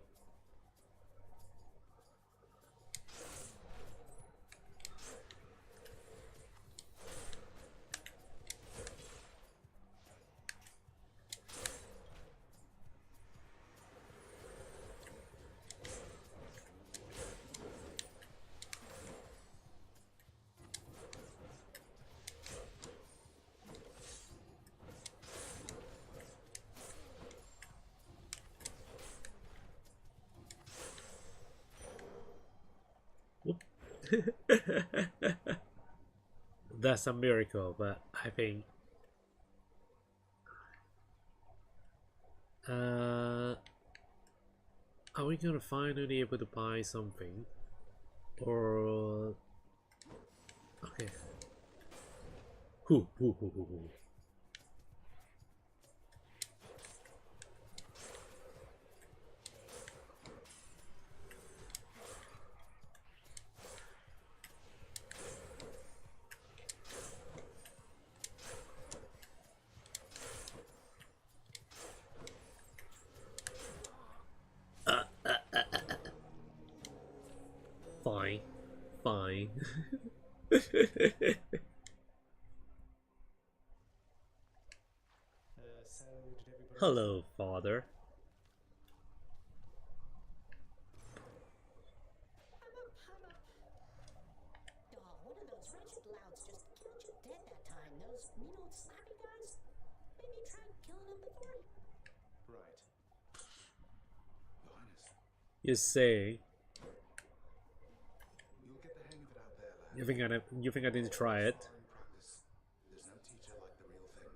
That's a miracle, but I think are we gonna finally able to buy something? Or okay. Who. Fine. Fine. So did everybody Hello, father. Oh, one of those wretched louts just killed you dead that time. Those mean old slappy guys? Maybe you tried killing them before? Right. Your Highness, You say you'll get the hang of it out there, lad. you think I didn't try it? Far in practice. There's no teacher like the real thing.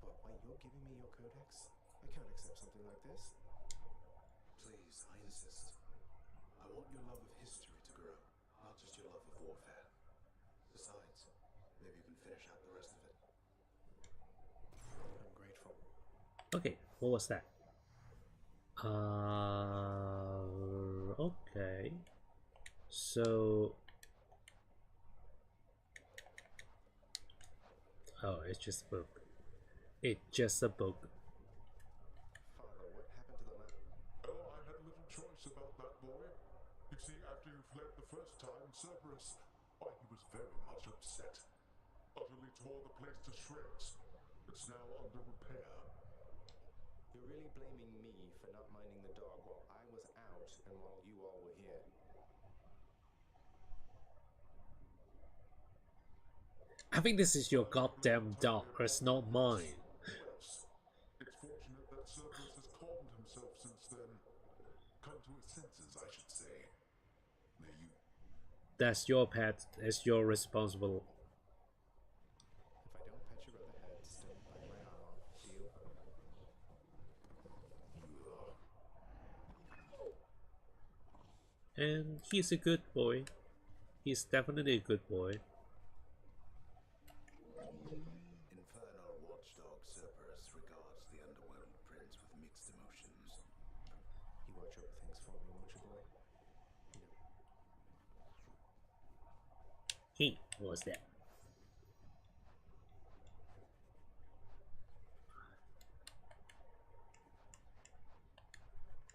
But wait, you're giving me your codex? I can't accept something like this. Please, I insist. I want your love of history to grow, not just your love of warfare. Besides, maybe you can finish out the rest of it. I'm grateful. Okay, what was that? Okay. So oh, it's just a book. It's just a book. Father, what happened to the lamp? Oh, I had little choice about that, boy. You see, after you fled the first time, Cerberus, why, he was very much upset. Utterly tore the place to shreds. It's now under repair. You're really blaming me for not minding the dog while I was out and while you all were here. I think this is your goddamn dog, it's not mine. Who else? It's fortunate that Cerberus has calmed himself since then. Come to his senses, I should say. May you... That's your pet, it's your responsible. If I don't pet your other heads, don't bite my arm off. Deal? And he's a good boy. He's definitely a good boy. Infernal watchdog Cerberus regards the underworld prince with mixed emotions. You watch over things for me, won't you, boy? He was that.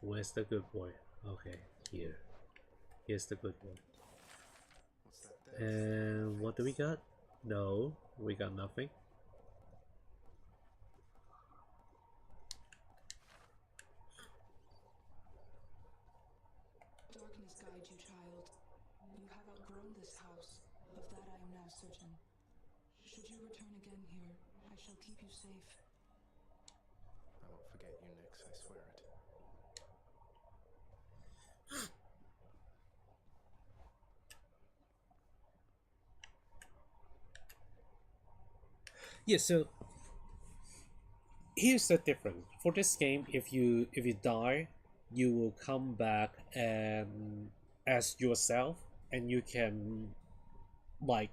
Where's the good boy? Okay, here. Here's the good boy. What's that there? And what do we got? No, we got nothing. Darkness guide you, child. You have outgrown this house. Of that I am now certain. Should you return again here, I shall keep you safe. I won't forget you, Nix, I swear it. Yeah, so here's the difference. For this game, if you die, you will come back and as yourself, and you can like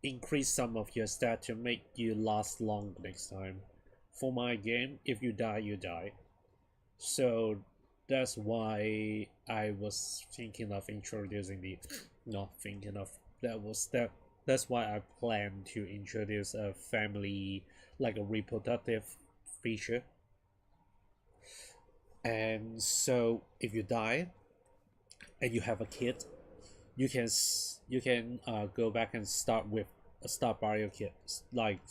increase some of your stat to make you last long next time. For my game, if you die, you die. So that's why I was thinking of introducing the not thinking of that's why I plan to introduce a family like a reproductive feature. And so if you die and you have a kid, you can go back and start by your kid. Like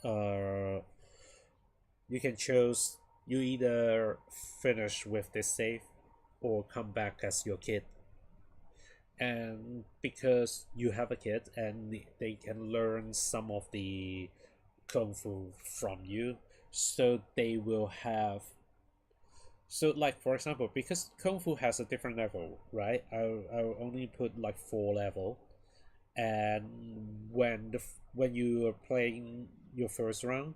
uh you can choose, you either finish with the save or come back as your kid. And because you have a kid and they can learn some of the kung fu from you, so they will have, so like for example, because kung fu has a different level, right? I'll only put like 4 level. And when you are playing your first round,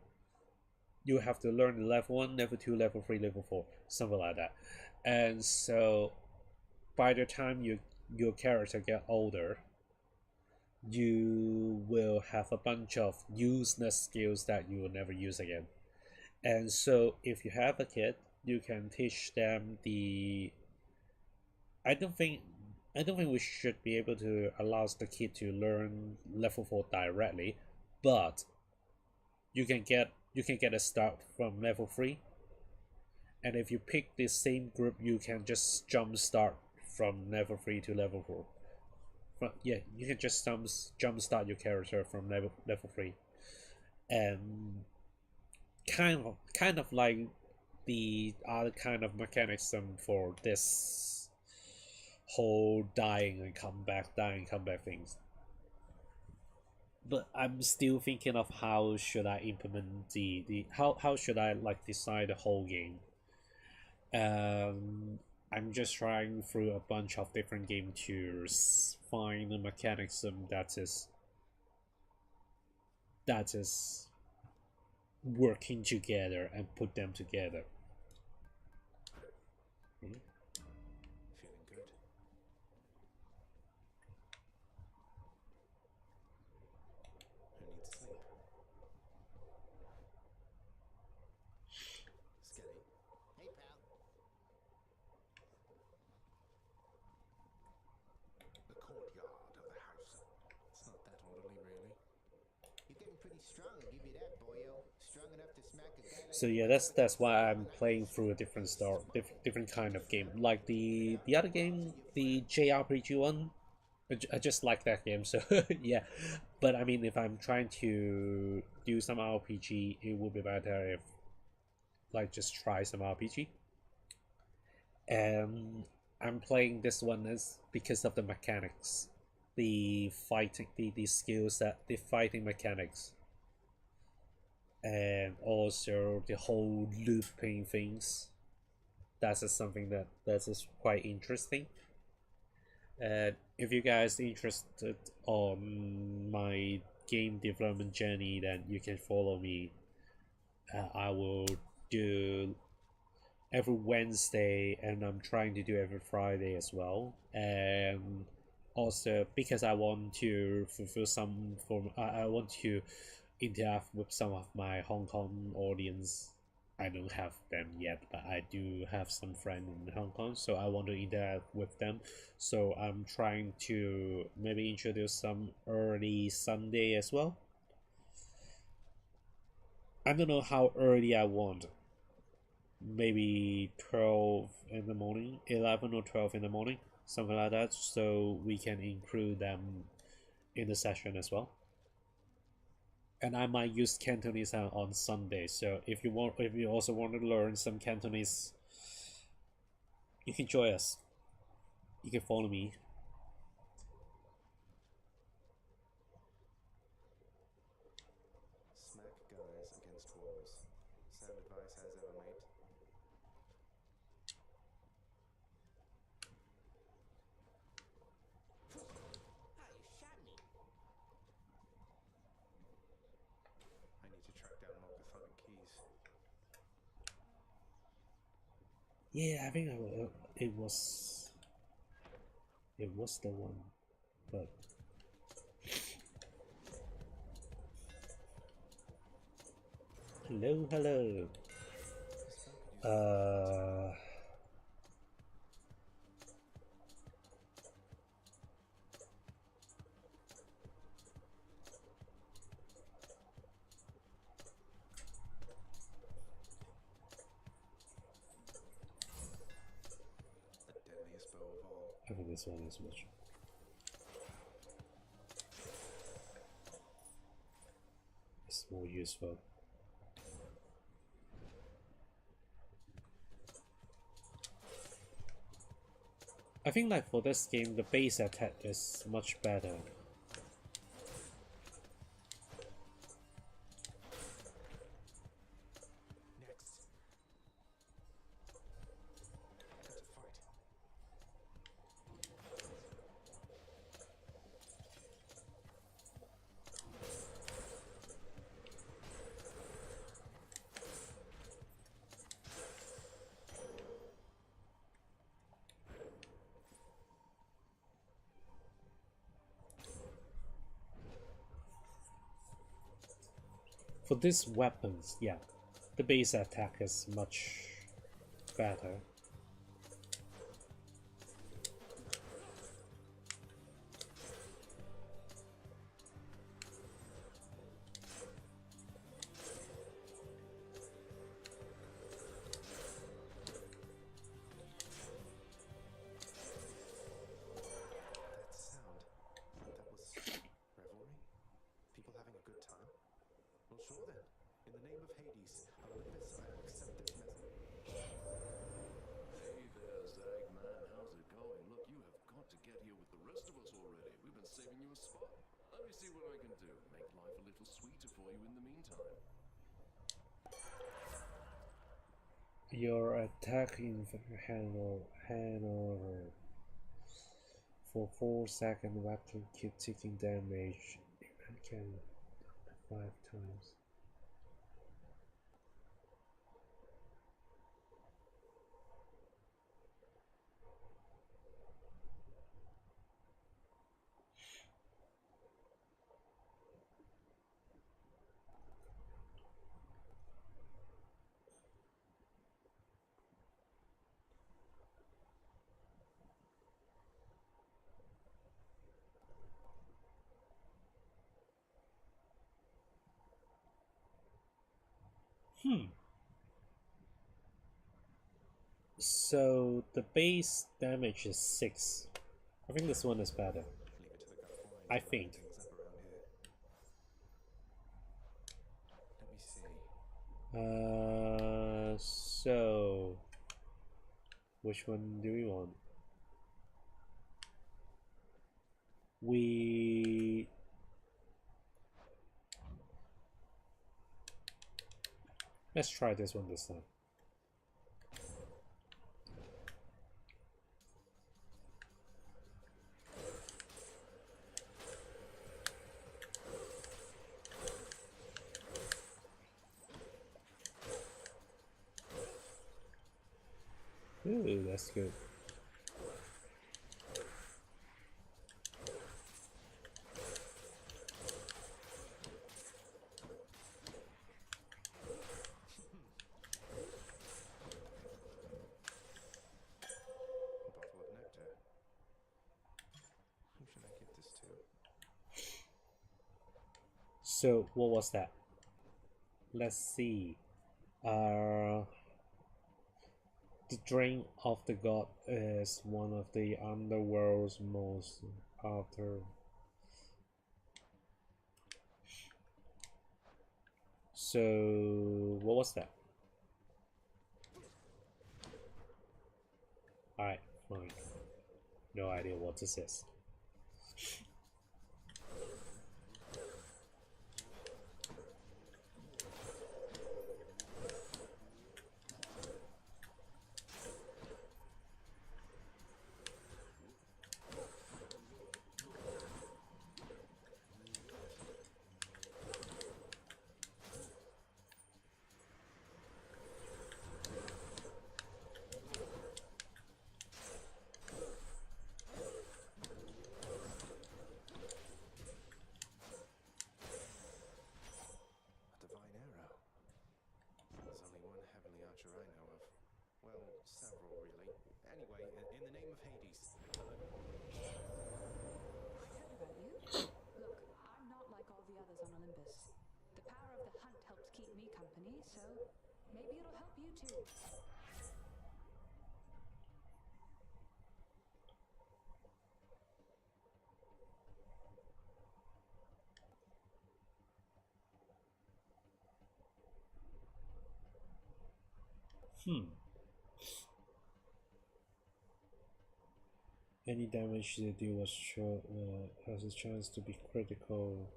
you have to learn level 1, level 2, level 3, level 4, something like that. And so by the time your character get older, you will have a bunch of useless skills that you will never use again. And so if you have a kid, you can teach them the I don't think I don't think we should be able to allow the kid to learn level 4 directly, but you can get a start from level 3. And if you pick the same group, you can just jump start from level 3 to level 4. Yeah, you can just jump start your character from level 3. And kind of like the other kind of mechanism for this whole dying and come back things. But I'm still thinking of how should I implement the how should I like design the whole game. um I'm just trying through a bunch of different game to find a mechanism that is working together and put them together. Hmm? Feeling good. Who needs sleep? Skelly. Hey, pal. The courtyard of the house. It's not that orderly, really. You're getting pretty strong, I'll give you that, boyo. Strong enough to smack a guy like So me yeah, right that's over the that's why face I'm with a playing nice through a different different kind of game, like the other game, the friend. JRPG one. I just like that game, so yeah. But I mean, if I'm trying to do some RPG, it would be better if like just try some RPG. And I'm playing this one as because of the mechanics, the fighting, the skill set, the fighting mechanics, and also the whole looping things. That's just something that's just quite interesting. And if you guys interested on my game development journey, then you can follow me. I will do every Wednesday, and I'm trying to do every Friday as well. And also because I want to fulfill some form, I want to interact with some of my Hong Kong audience. I don't have them yet, but I do have some friends in Hong Kong, so I want to interact with them. So I'm trying to maybe introduce some early Sunday as well. I don't know how early I want. Maybe 12 in the morning, 11 or 12 in the morning, something like that, so we can include them in the session as well. And I might use Cantonese on Sunday. So if you also want to learn some Cantonese, you can join us. You can follow me. Smack guys against walls. Sound advice as ever, mate. Ah, you shot me. I need to track down more Gothic keys. Yeah, I think it was the one, but hello, hello. This phone could use a little Uh, the deadliest bow of all. I think this one is much. It's more useful. I think like for this game, the base attack is much better. Next. I got to fight. For these weapons, yeah, the base attack is much better. That sound. That was revelry? People having a good time? Well, sure then. In the name of Hades, Olympus, I will accept this message. Hey there, Zagman. How's it going? Look, you have got to get here with the rest of us already. We've been saving you a spot. Let me see what I can do. Make life a little sweeter for you in the meantime. Your attack in Hanover for 4 seconds. Weapon keep taking damage. It can 5 times. So the base damage is 6. I think this one is better. Leave it to the gut flying I to round think. things up around here. Let me see. So which one do we want? Let's try this one this time. Ooh, that's good. A bottle of nectar. Who should I give this to? So what was that? Let's see. The Drain of the God is one of the underworld's most powerful. So what was that? Alright, fine. No idea what this is. fathers on Olympus. The power of the hunt helped keep me company, so maybe it'll help you too. Any damage they do was short has a chance to be critical.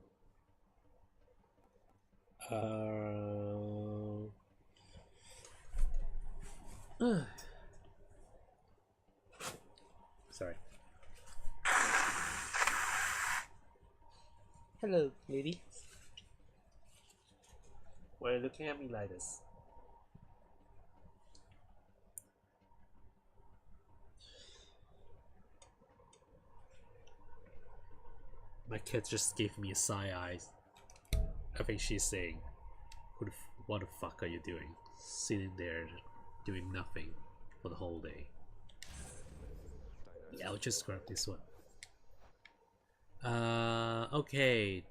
Sorry. Hello, lady. Why are you looking at me like this? My cat just gave me a side eye. I think she's saying, what the fuck are you doing? Sitting there doing nothing for the whole day. Yeah, I'll just grab this one. Okay.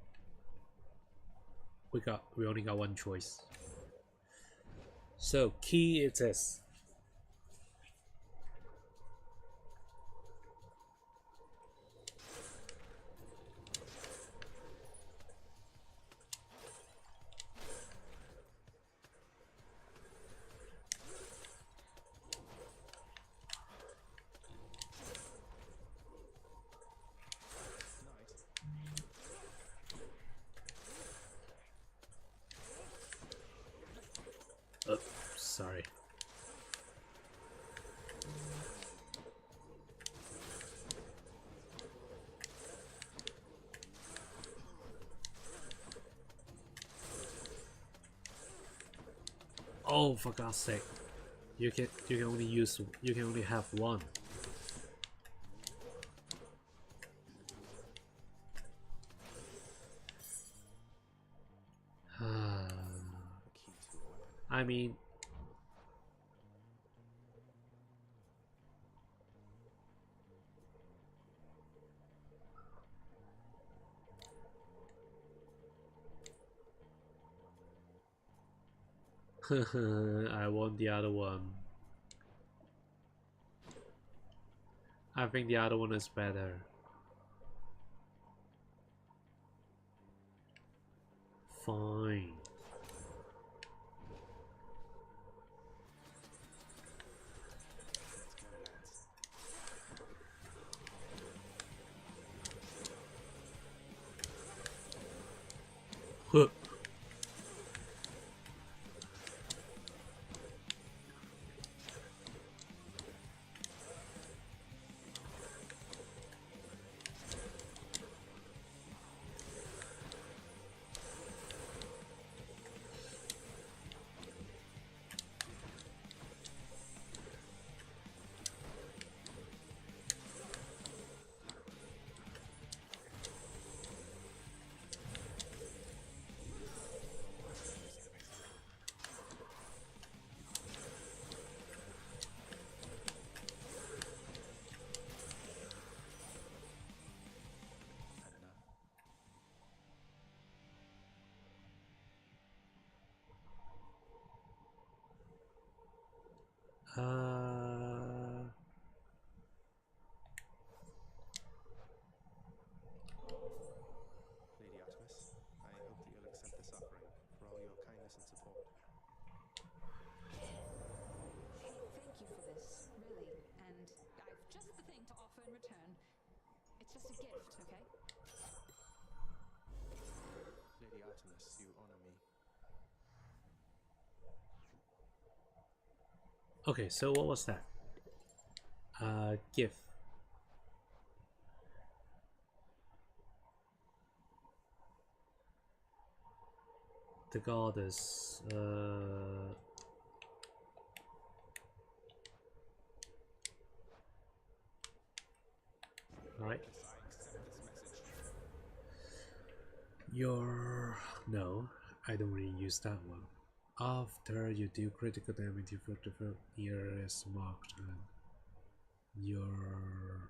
We only got one choice. So key it is. Oh, sorry. Oh, for God's sake! You can only have one. I mean, I want the other one. I think the other one is better. Fine. Huh. Lady Artemis, I hope that you'll accept this offering for all your kindness and support. Hey, thank you for this, really. And I've just the thing to offer in return. It's just a gift, okay? Lady Artemis, you honor me. Okay, so what was that? Gift. The goddess. Right. No, I don't really use that one. After you do critical damage, you put the nearest marked and your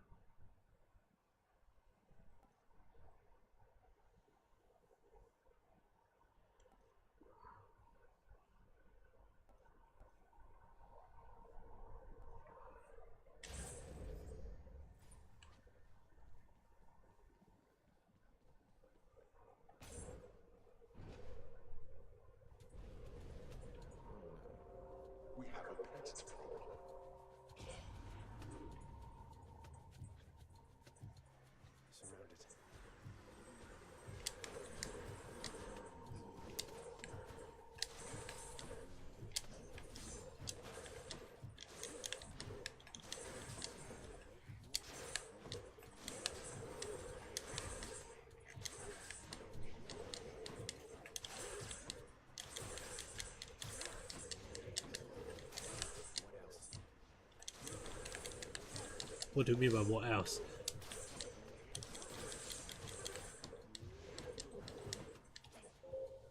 What do you mean by what else?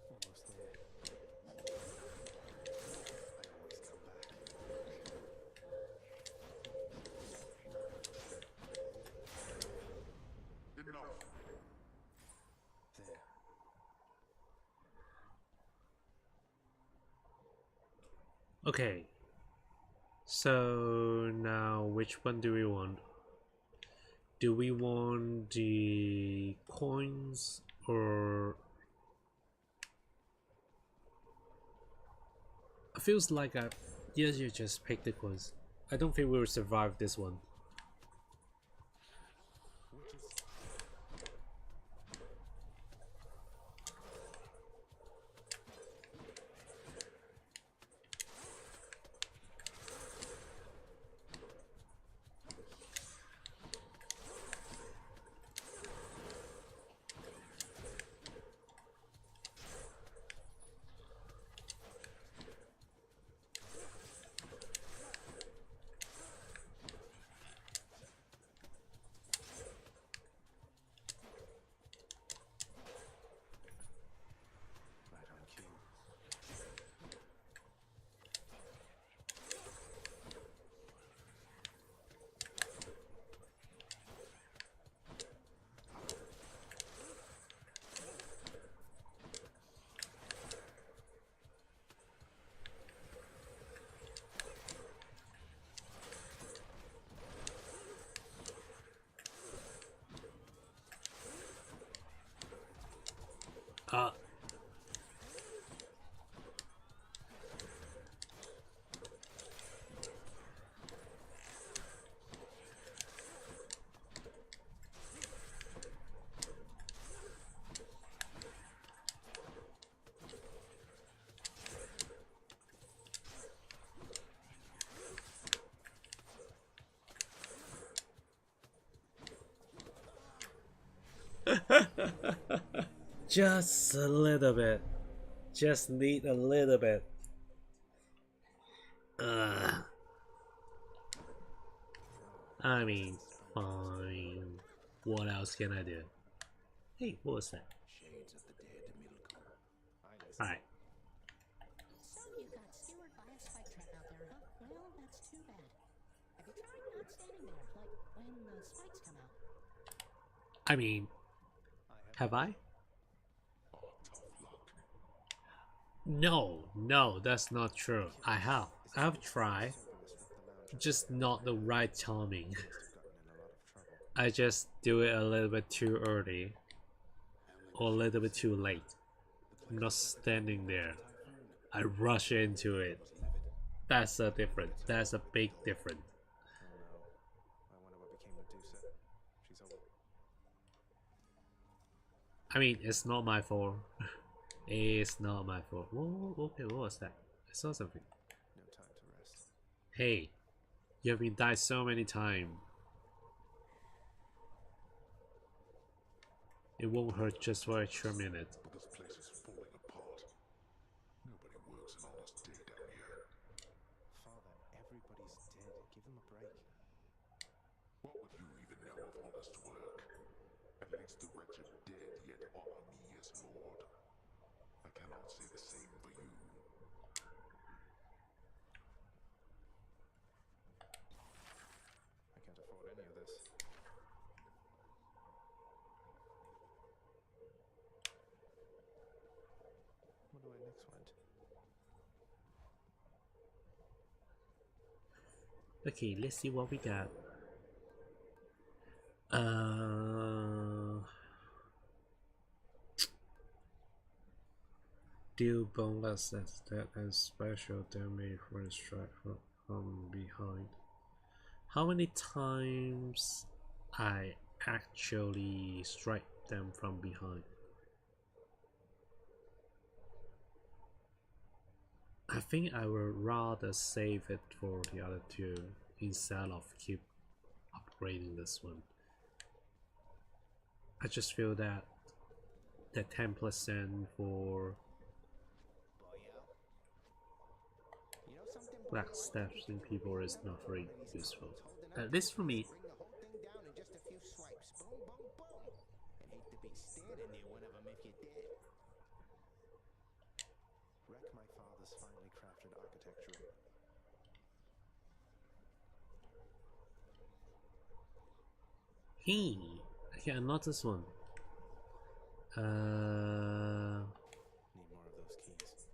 Almost there. I always come back. Enough. There. Okay. So now which one do we want? Do we want the coins or it feels like yes, you just pick the coins. I don't think we will survive this one. Right on cue. Uh just a little bit. Just need a little bit. I mean, fine. What else can I do? Hey, what was that? Shades of the dead, Milcom. Alright. So you got skewered by a spike trap out there, huh? Well, that's too bad. Have you tried not standing there, like when the spikes come out? I mean, have I? No, no, that's not true. I have. I've tried. Just not the right timing. I just do it a little bit too early. Or a little bit too late. I'm not standing there. I rush into it. That's a difference. That's a big difference. Oh no. I wonder what became of Medusa. She's over. I mean, it's not my fault. It's not my fault. Whoa, okay, what was that? I saw something. No time to rest. Hey, you have been died so many times. It won't hurt just for a extra minute. But this place is falling apart. Nobody works an honest day down here. Father, everybody's dead. Give them a break. What would you even know of honest work? At least the wretched dead yet honor me as Lord. I cannot say the same for you. I can't afford any of this. What do I next want? Okay, let's see what we got. Deal boneless that has special damage when struck from behind. How many times I actually strike them from behind? I think I would rather save it for the other two instead of keep upgrading this one. I just feel that the 10% for black steps in people is not very useful. At least for me, Hey, yeah, not this one. Need more of those keys.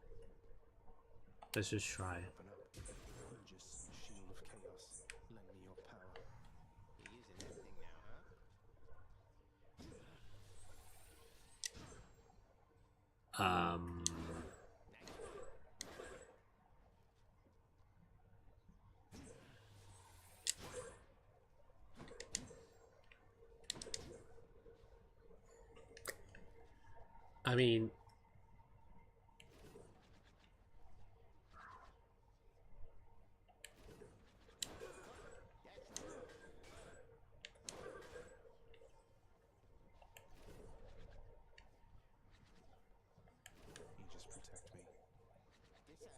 Let's just try. Open up. Gorgeous shield of chaos. Lend me your power. You're using that thing now, huh? I mean, You just protect me. This ought to be good.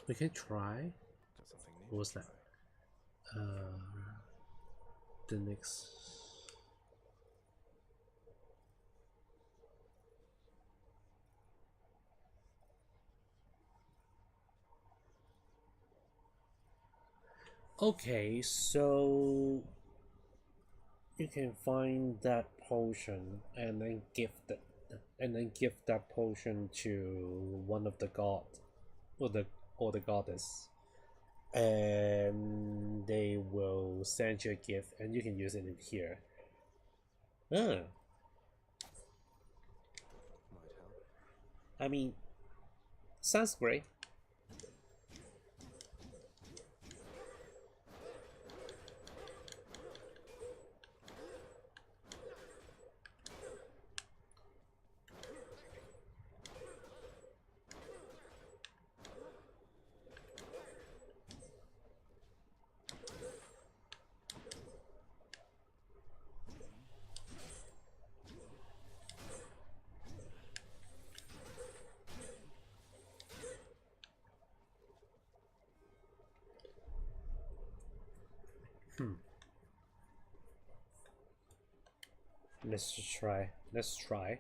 we can try. Got something new. What was to that? try. The next. Okay, so you can find that potion and then give that potion to one of the god or the goddess, and they will send you a gift and you can use it in here. Ah, Might help. I mean, sounds great. Let's just try. Let's try.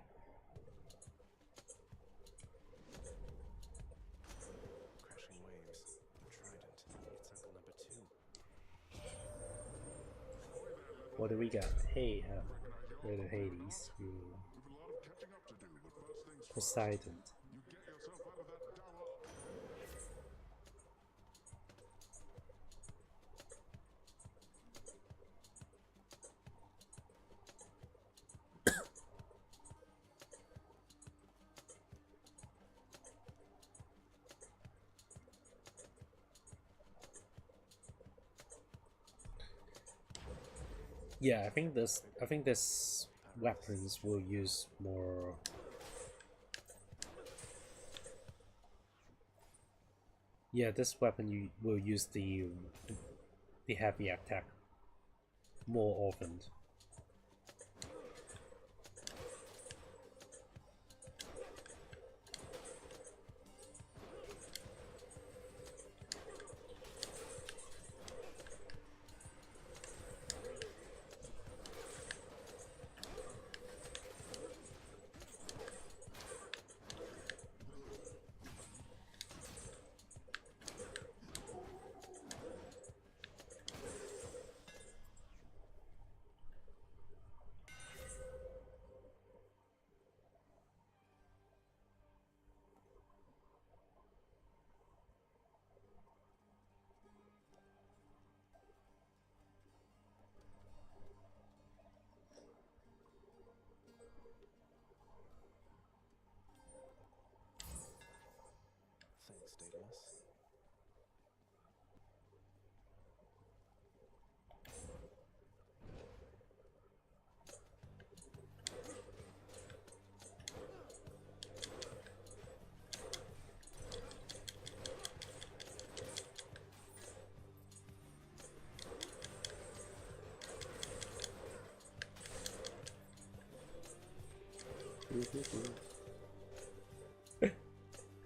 Crashing waves. The trident. It's uncle number 2. What do we got? Hey, little Hades, you We've a lot of catching up to do, but first things first. Poseidon. You get yourself out of that tower. Yeah, I think this weapons will use more. Yeah, this weapon you will use the heavy attack more often. Thanks, Daedalus.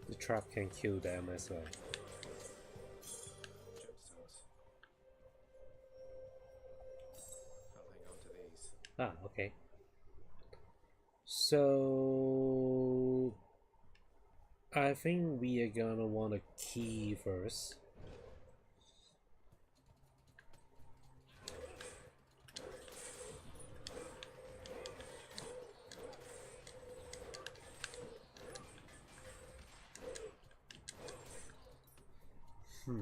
The trap can kill them as well. Gemstones. I'll hang on to these. Ah, okay. So I think we are gonna want a key first. This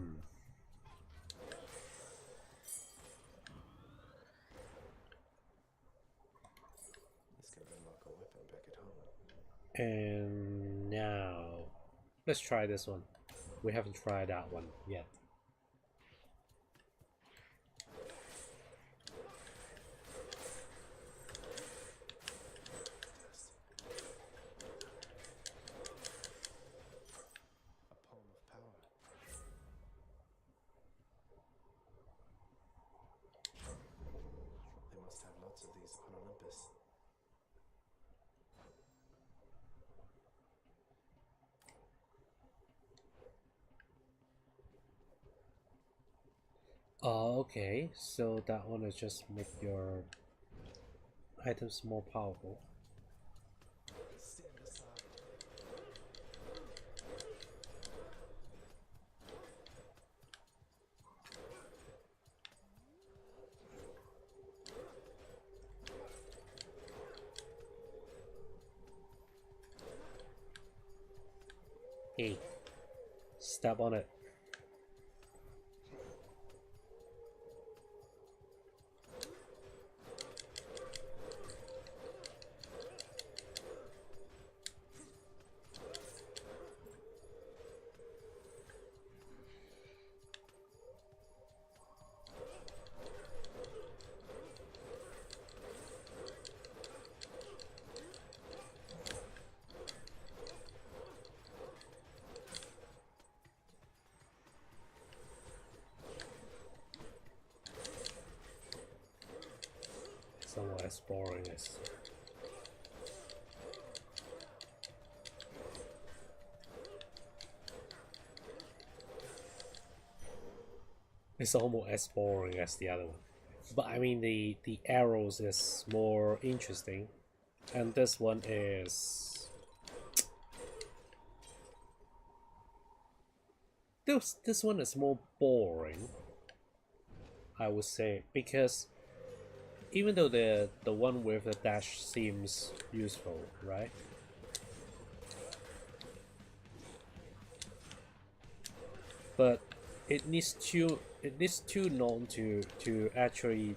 can unlock a weapon back at home. And now, let's try this one. We haven't tried that one yet. A palm of power. They must have lots of these on Olympus. Okay, so that one is just make your items more powerful. Stand aside. Hey, step on it. Somewhat as boring as it's almost as boring as the other one. But I mean the arrows is more interesting, and this one is this one is more boring, I would say, because even though the one with the dash seems useful, right? But it needs too long to actually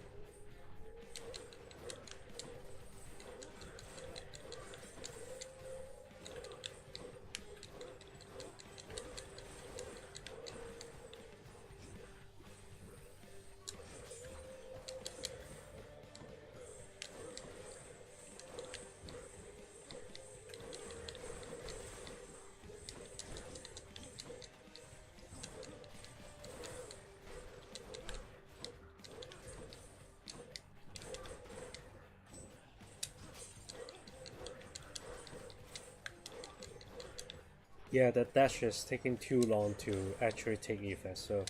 yeah, the dash is taking too long to actually take effect, so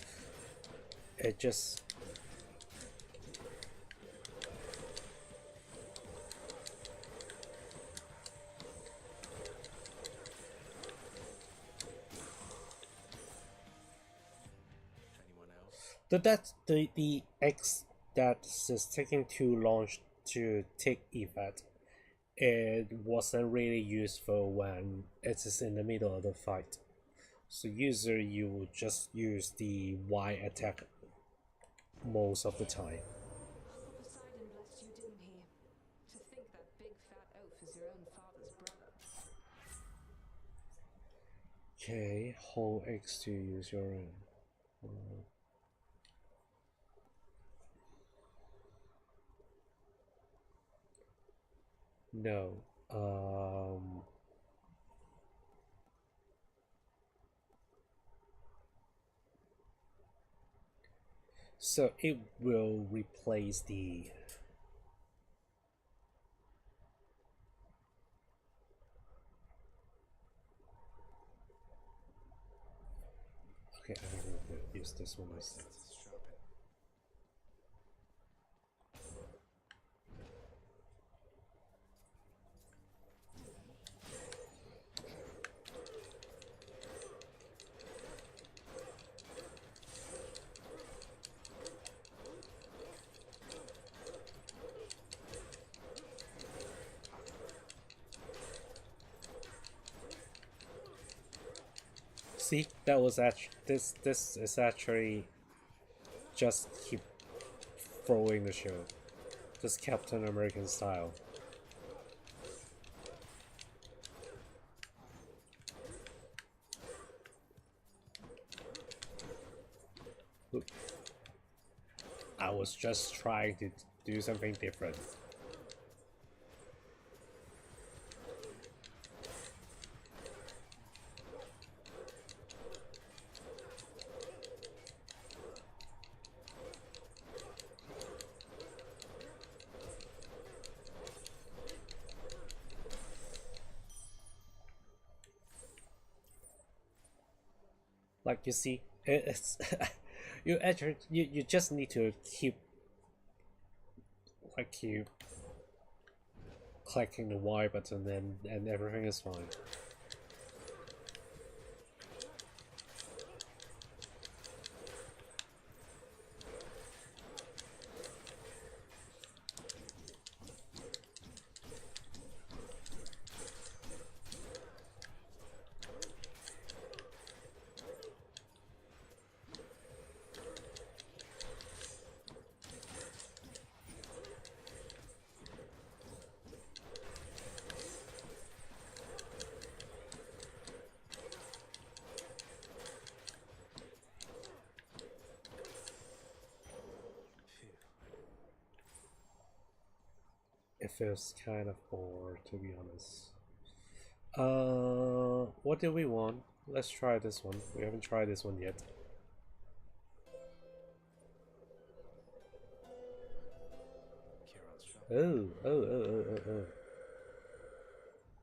it just Anyone else? the X that is taking too long to take effect. It wasn't really useful when it is in the middle of the fight. So usually you would just use the Y attack most of the time. Poseidon blessed you, didn't he? To think that big fat oaf is your own father's brother. Okay, hold X to use your own. No. So it will replace the okay, I'm going to use this one instead. Senses sharpen. See, that was actually this is actually just keep throwing the show, just Captain American style. I was just trying to do something different. Like you see, it's you actually you just need to keep keep clicking the Y button and everything is fine. It feels kind of bored, to be honest. What do we want? Let's try this one. We haven't tried this one yet.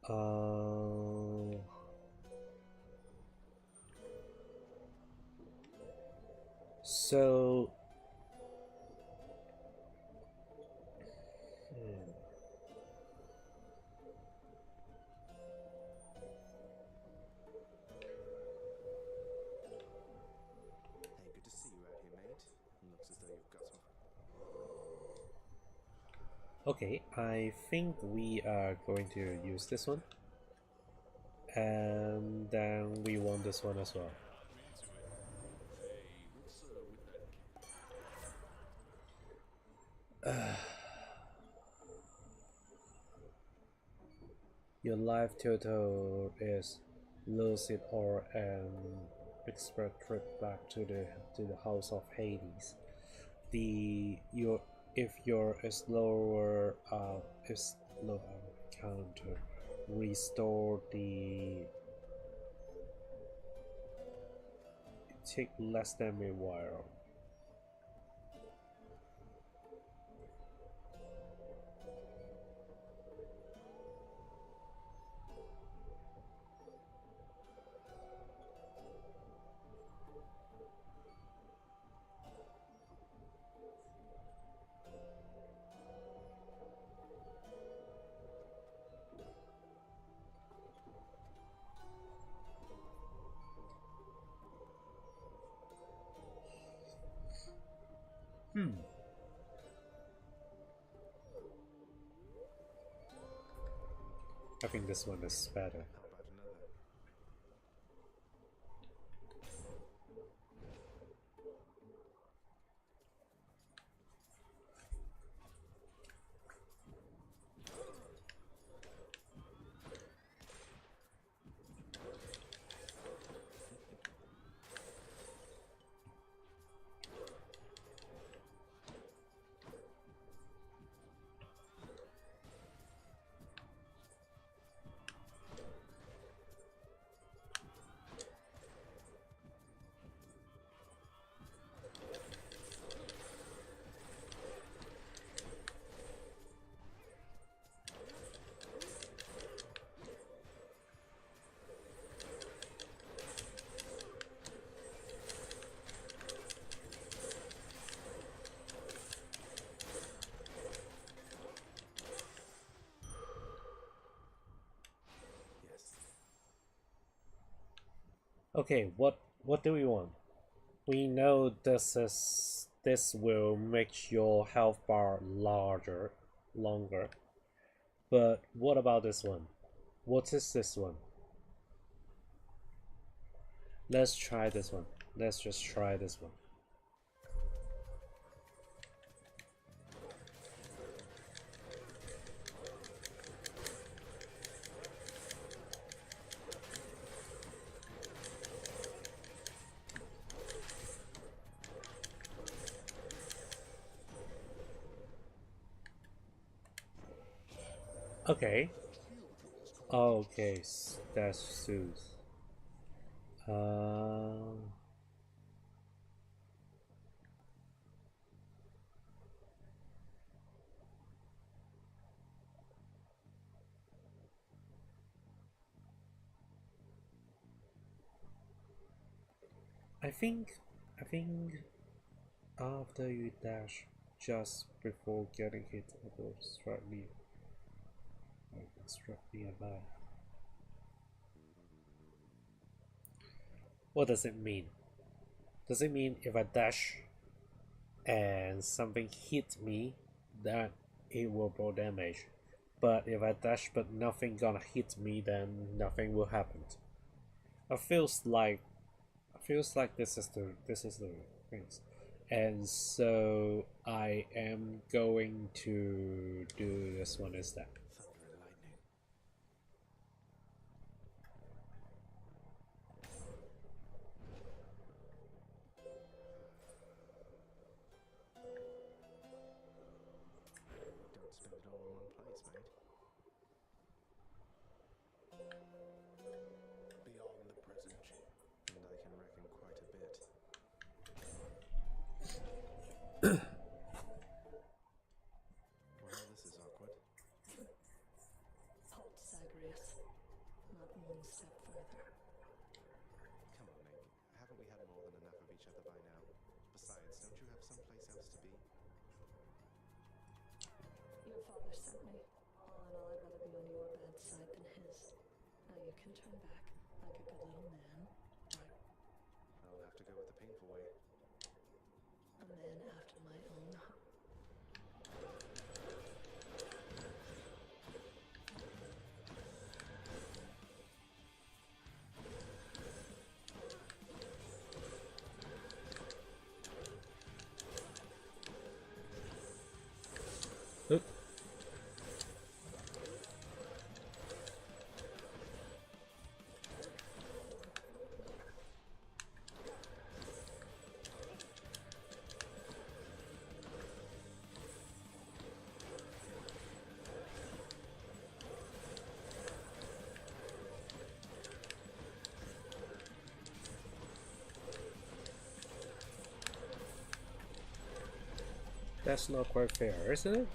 Oh. So. Hey, good to see you out here, mate. Looks as though you've got some. Okay, I think we are going to use this one. And then we want this one as well. Your life total is lose it or an express trip back to the house of Hades. The your if your slower is lower counter restore the take less than a while. I think this one is better. How about another? Okay, what do we want? We know this will make your health bar longer. But what about this one? What is this one? Let's try this one. Let's just try this one. Okay. Okay, that's Seuss. Um, I think after you dash just before getting hit, it will strike me. Struck nearby. What does it mean? Does it mean if I dash and something hit me, that it will blow damage? But if I dash but nothing gonna hit me, then nothing will happen. It feels like this is the things. And so I am going to do this one instead. Thunder and lightning. Don't spend it all in one place, mate. Beyond the present. And I can reckon quite a bit. Well, this is awkward. Halt, Zagreus. Not one step further. Come on, Nick. Haven't we had more than enough of each other by now? Besides, don't you have someplace else to be? Your father sent me. All in all, I'd rather be on your bad side than his. Now you can turn back, like a good little man. I'll have to go with the painful way. A man after my own heart. Oop. That's not quite fair, isn't it?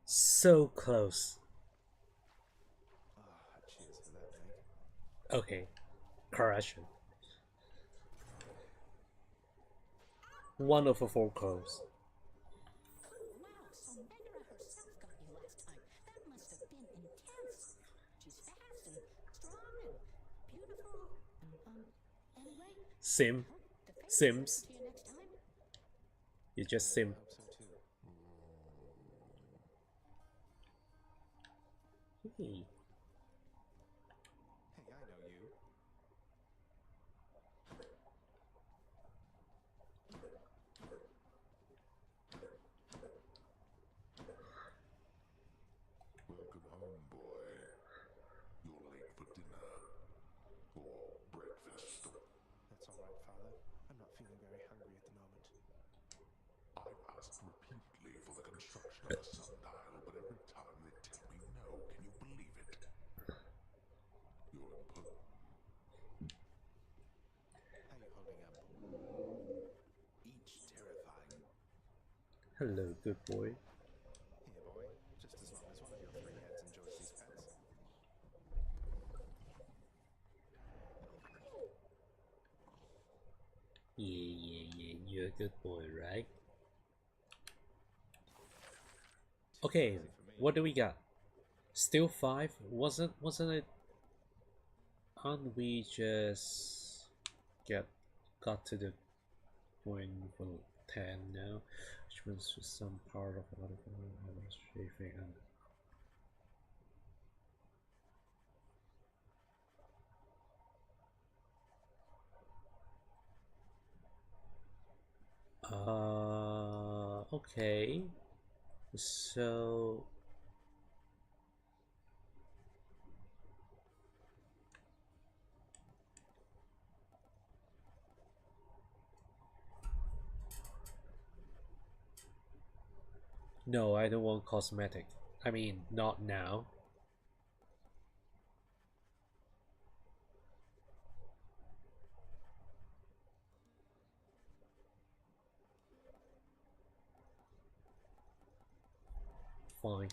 So close. Ah, cheers for that, mate. Okay, correction. 1 over 4 close. Wow, so Megara herself got you last time. That must have been intense. She's fast and strong and beautiful. Anyway, Sim. I hope the fairies Sims. listen to you next time. You just Yeah, sim. I hope so too. Hey. Hey, I know you. Welcome home, boy. You're late for dinner. Or breakfast. That's all right, Father. I'm not feeling very hungry at the moment. I've asked repeatedly for the construction of a sundial, but every time they tell me no. Can you believe it? You're impertinent. How you holding up? Each terrifying. Hello, good boy. Here, boy. Just as long as one of your three heads enjoys these pets. Yeah. You're a good boy, right? Okay, Easy for me. what do we got? Still 5? Wasn't it? Aren't we just got to the point for 10 now? Which means some part of what I was shaping and okay. So no, I don't want cosmetic. I mean, not now. Fine.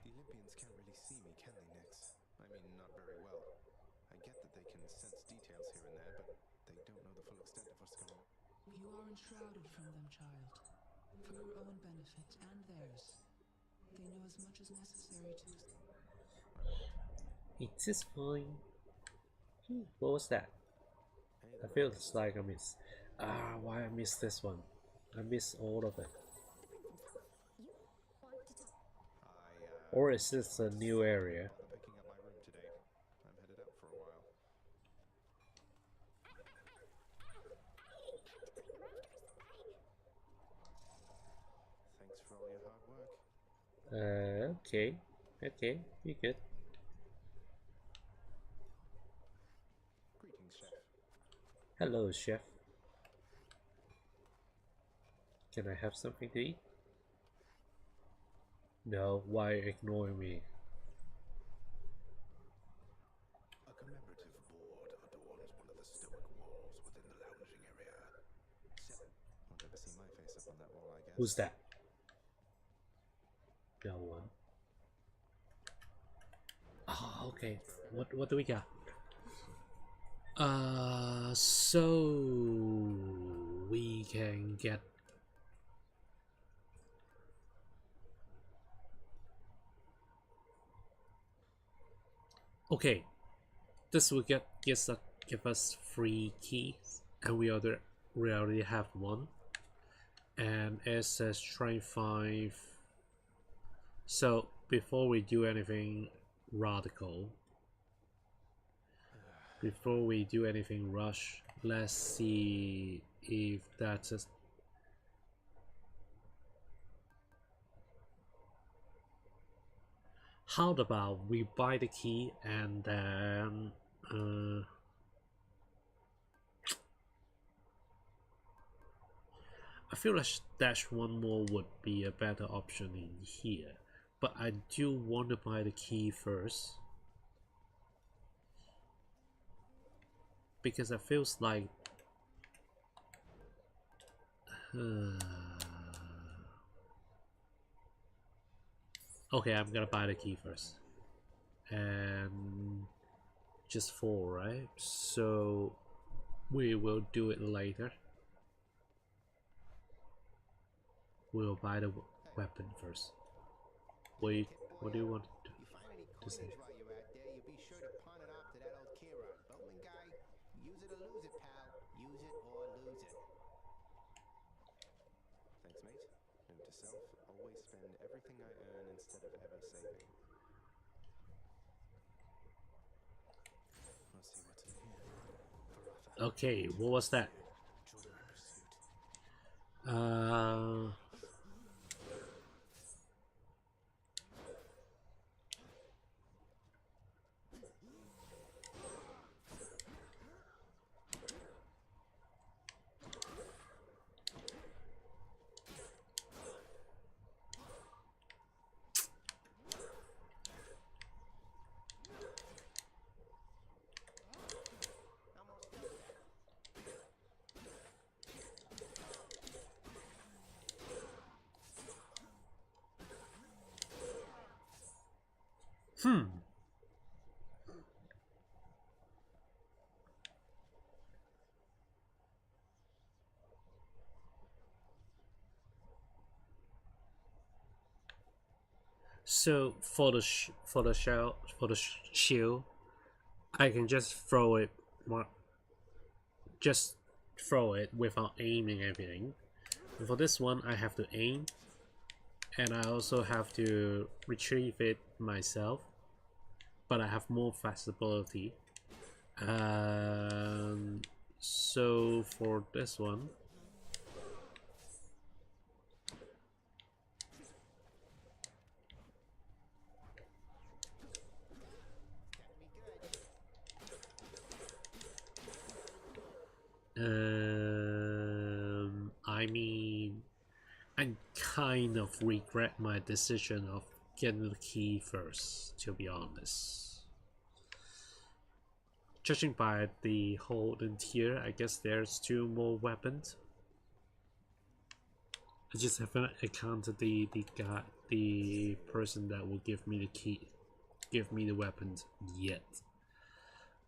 The Olympians can't really see me, can they, Nix? I mean, not very well. I get that they can sense details here and there, but they don't know the full extent of what's going on. You are enshrouded from them, child. For your own benefit and theirs. They know as much as necessary to... I won't. It is fine. What was that? Hey I there, feel boy. it's like I miss. Why I missed this one? I miss all of it. Or is this a new area? Bother picking up my room today. I'm headed out for a while. Thanks for all your hard work. Okay. Okay, you good. Greetings, Chef. Hello, chef. Can I have something to eat? No, why ignore me? A commemorative board adorns one of the stoic walls within the lounging area. 7. Won't ever see my face up on that wall, I guess. Who's that? No one. Ah, okay. What do we got? So we can get. Okay, this will give us 3 keys, and we already have 1. And it says try 5. So before we do anything radical, before we do anything rush, let's see if that's a. How about we buy the key and then I feel like dash 1 more would be a better option in here, but I do want to buy the key first because it feels like Okay, I'm gonna buy the key first. And just 4, right? So we will do it later. We'll buy the weapon first. Wait, what do you want You find any to say? coins while you're out there, you be sure to pawn it off to that old Kieran. Boatman guy, use it or lose it, pal. Use it or lose it. Thanks, mate. Note to self, always spend everything I earn instead of ever saving. Let's see what's in here. Varatha. Okay, what was that? Join my pursuit. Almost done. So for the shield, I can just throw it, just throw it without aiming everything. And for this one, I have to aim, and I also have to retrieve it myself. But I have more flexibility. So for this one, I mean, I kind of regret my decision of getting the key first, to be honest. Judging by the Holden tier, I guess there's 2 more weapons. I just haven't encountered the guy, the person that will give me the key, give me the weapons yet.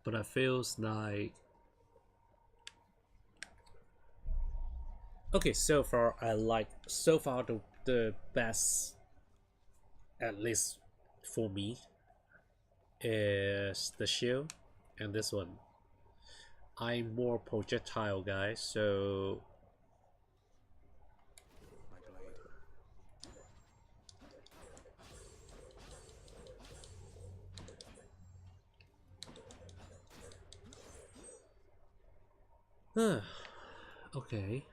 But it feels like, okay, so far I like, so far the best, at least for me, is the shield and this one. I'm more projectile guy, so My blade. okay.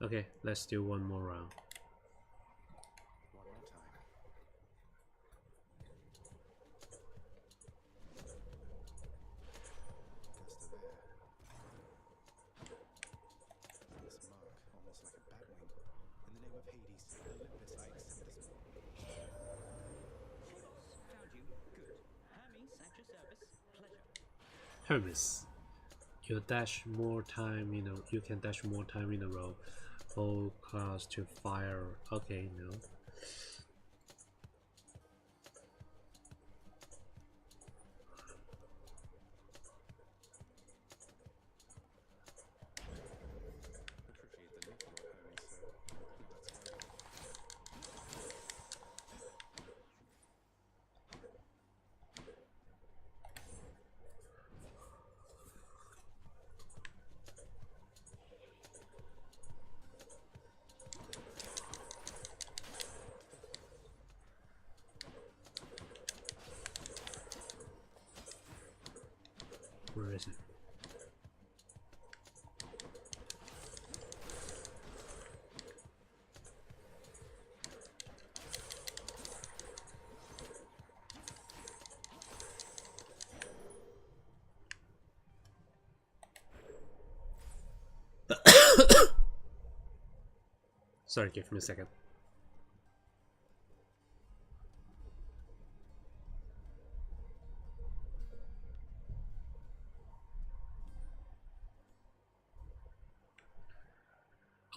Okay, let's do one more round. One more time. Gust of air. This mark, almost like a bat wing. In the name of Hades, Olympus, I accept this. Found you. Good. Hermes at your service. Pleasure. Hermes, you dash more time in a, you can dash more time in a row. Full class to fire. Okay, no. Appreciate the look, Lord Hermes, sir. Now let's go. Where is it? Sorry, give me a second.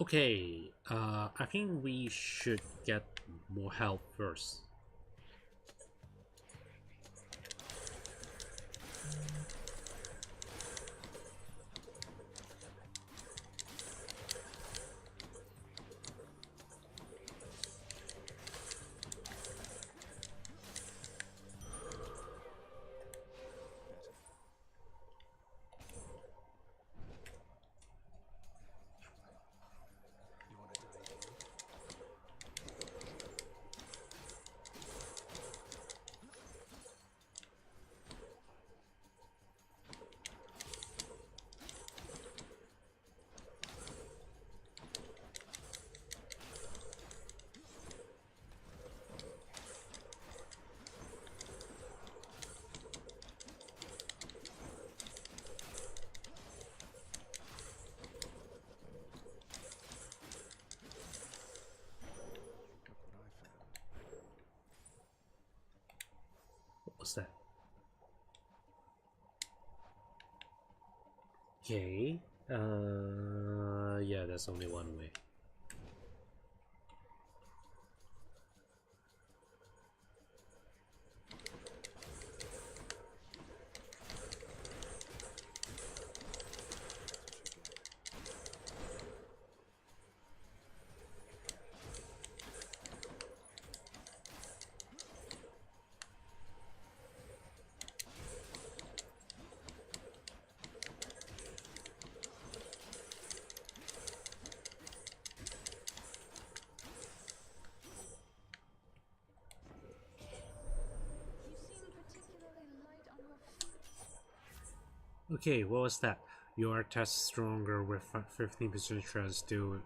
Okay, I think we should get more help first. You want to die again? Look what I found. What was that? Okay. Yeah, there's only one way. You seem particularly light on your feet. Okay, what was that? Your attack stronger with 15% chance to do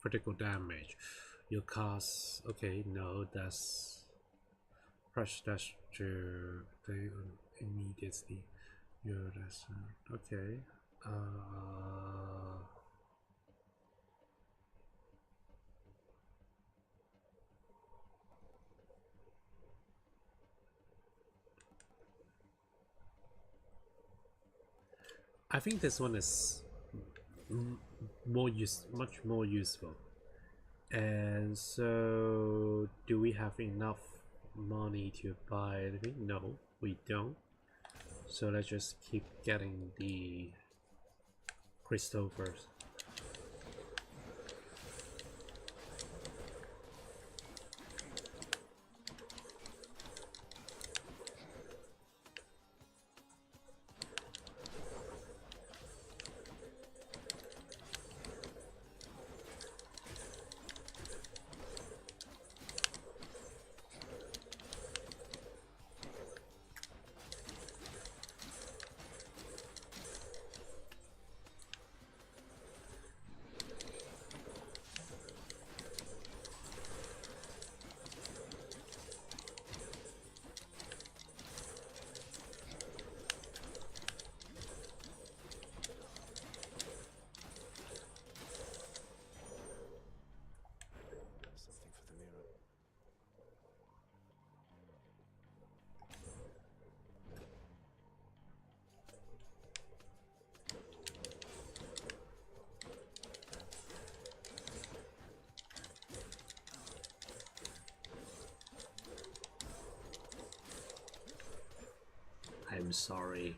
critical damage. Your cost. Okay, no, that's press dash to thing immediately. Your that's okay. I think this one is much more useful. And so, do we have enough money to buy anything? No, we don't. So let's just keep getting the crystal first. Something for the mirror. I'm sorry.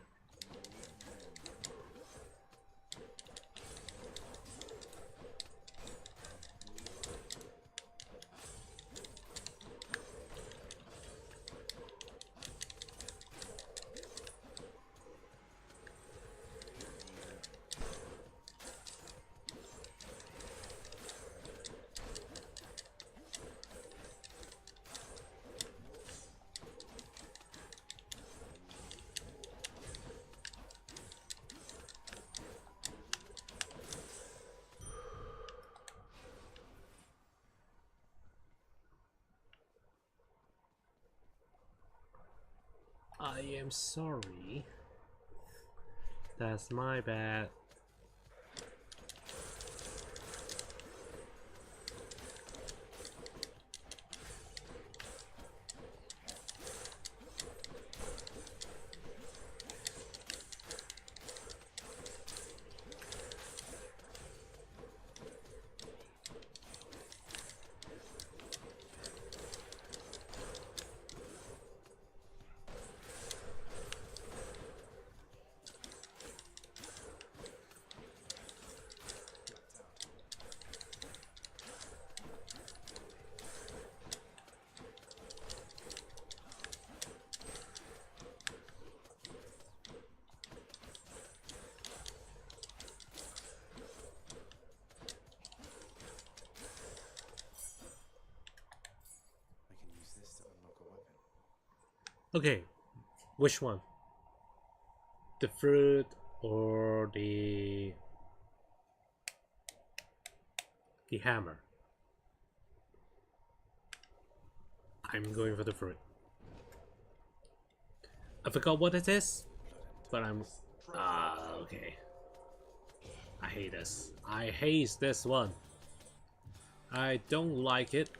I am sorry. That's my bad. Okay, which one? The fruit or the hammer? I'm going for the fruit. I forgot what it is, but I'm... okay. I hate this. I hate this one. I don't like it.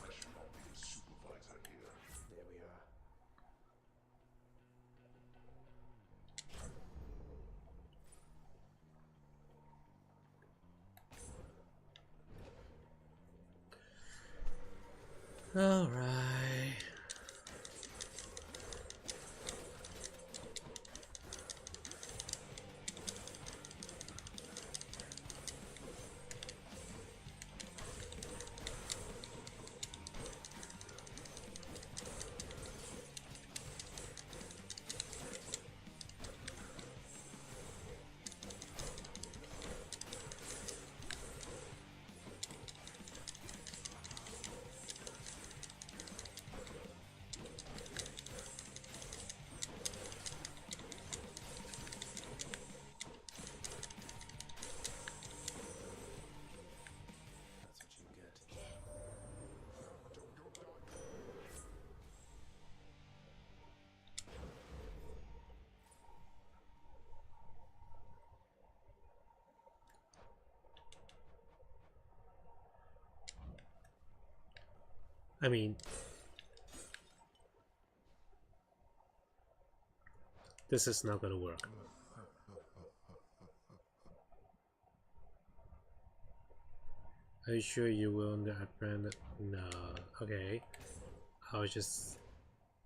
I should not be the supervisor here. There we are. Alright. That's what you get. I mean, this is not gonna work. Are you sure you will understand? No. Okay. I'll just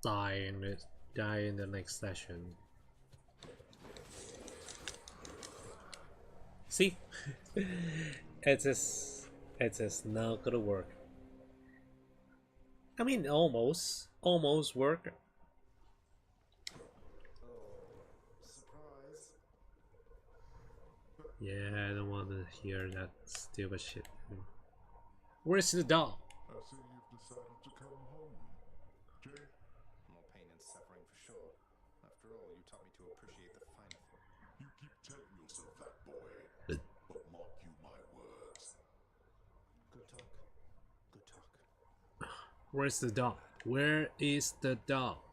die in the next session. See? it is not gonna work. I mean, almost work. Surprise. Yeah, I don't want to hear that stupid shit. Where's the doll? I see you've decided to come home. Jay, More pain and suffering for sure. After all, you taught me to appreciate the finer things. you keep telling yourself that, boy. But mark you my words. Good talk. Good talk. Where's the doll? Where is the doll?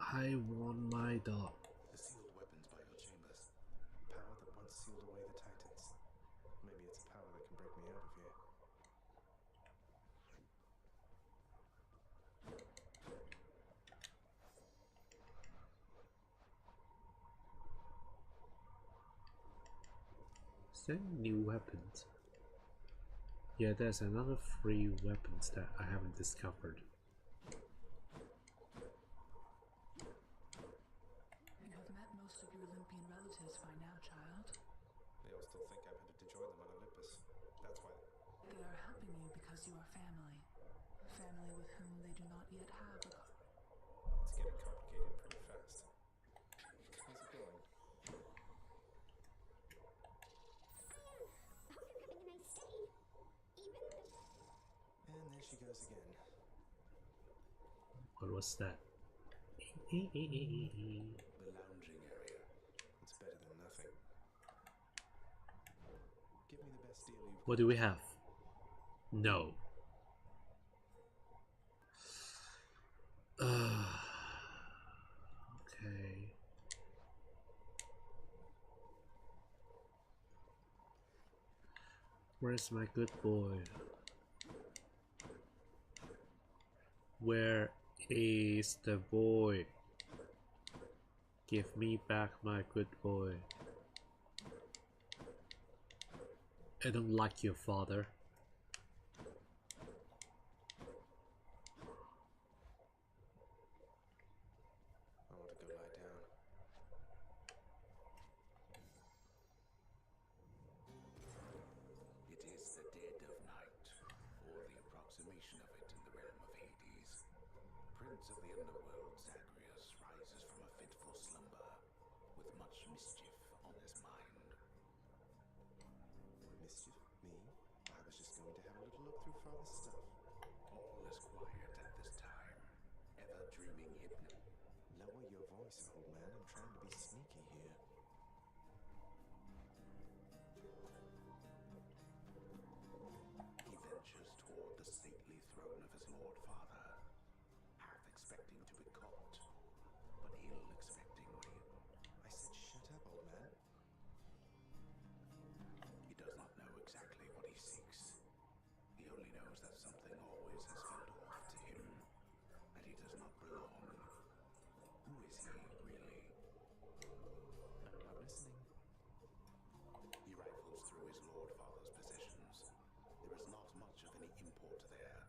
I want my doll. The sealed weapons by your chambers. Power that once sealed away the Titans. Maybe it's a power that can break me out of here. Is there new weapons? Yeah, there's another 3 weapons that I haven't discovered. You have met most of your Olympian relatives by now, child. They all still think I'm headed to join them on Olympus. That's why. They are helping you because you are family. Family with whom they do not yet have a... It's getting complicated pretty fast. How's it going? And there she goes again. What was that? The lounging area. It's better than nothing. Give me the best deal you've What do we have? No. Okay. Where's my good boy? Where is the boy? Give me back my good boy. I don't like your father. I want to go lie down. It is the dead of night, or the approximation of it in the realm of Hades. Prince of the underworld, Zagreus, rises from a fitful slumber, with much mischief on his mind. Mischief? Me? I was just going to have a little look through Father's stuff. All is quiet at this time, ever dreaming Lower your voice, old man. I'm trying to be sneaky here. He ventures toward the stately throne of his lord father, half expecting to be caught, but ill expectingly. I said shut up, old man. He does not know exactly what he seeks. He only knows that something always has felt off to him, that he does not belong. Who is he, really? I'm not listening. He rifles through his lord father's possessions. There is not much of any import there.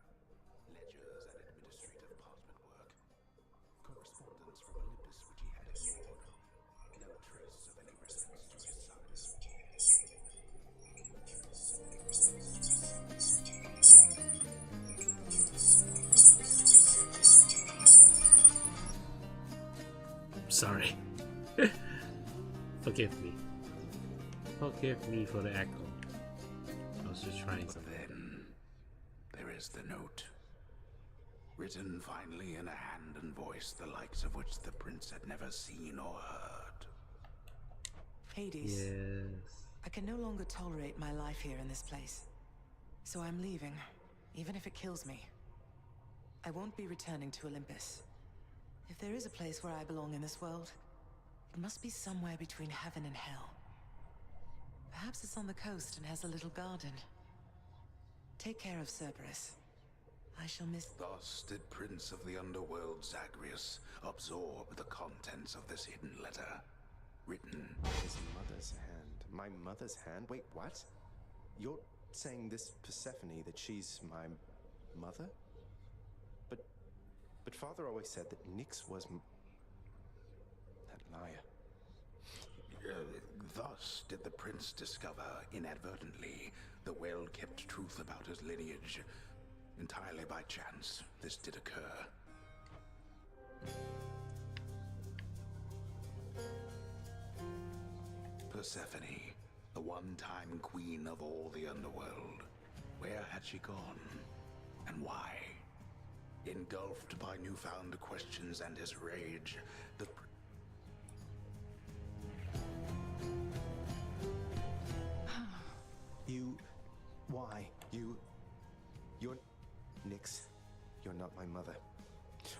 Ledgers and administrative parchment work. Correspondence from Olympus which he had ignored. No trace of any reference to his son. Sorry. Forgive me. Forgive me for the echo. I was just trying But something. then, there is the note. Written finally in a hand and voice the likes of which the prince had never seen or heard. Hades, Yes. I can no longer tolerate my life here in this place. So I'm leaving, even if it kills me. I won't be returning to Olympus. If there is a place where I belong in this world, it must be somewhere between heaven and hell. Perhaps it's on the coast and has a little garden. Take care of Cerberus. I shall miss... Thus did Prince of the Underworld Zagreus absorb the contents of this hidden letter, written. His mother's hand. My mother's hand? Wait, what? You're saying this Persephone, that she's my mother? But Father always said that Nyx was that liar. Thus did the prince discover, inadvertently, the well-kept truth about his lineage. Entirely by chance, this did occur. Persephone, the one-time queen of all the underworld. Where had she gone? And why? Engulfed by newfound questions and his rage, the... Why? You're... Nyx, you're not my mother.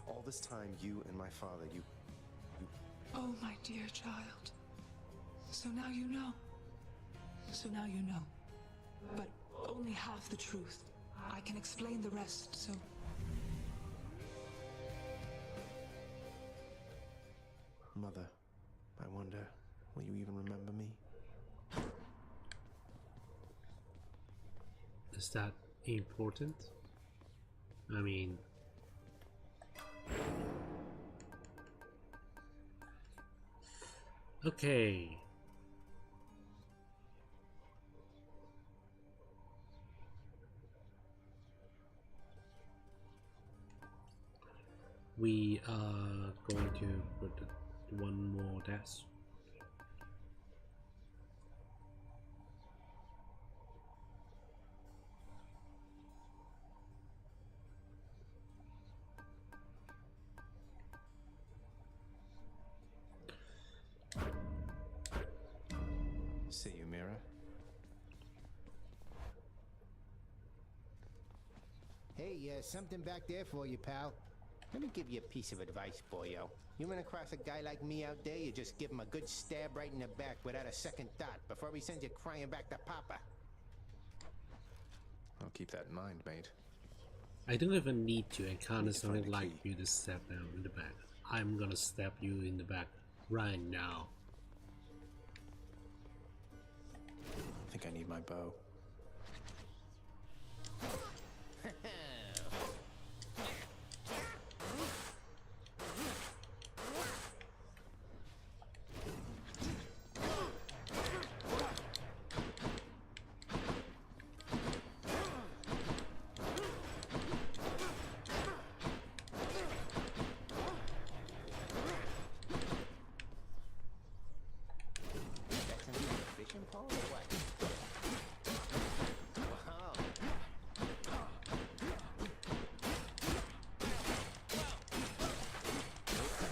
All this time, you and my father, you... Oh, my dear child. So now you know. So now you know. But only half the truth. I can explain the rest, so... Mother, I wonder, will you even remember me? Is that important? I mean... Okay. We are going to put one more test. See you, Mira. Hey, something back there for you, pal. Let me give you a piece of advice, boyo. You run across a guy like me out there, you just give him a good stab right in the back without a second thought before he sends you crying back to Papa. I'll keep that in mind, mate. I don't even need to encounter Need to find something the like key. you to stab down in the back. I'm gonna stab you in the back right now. I think I need my bow. That's a new fishing pole or what? Wow. I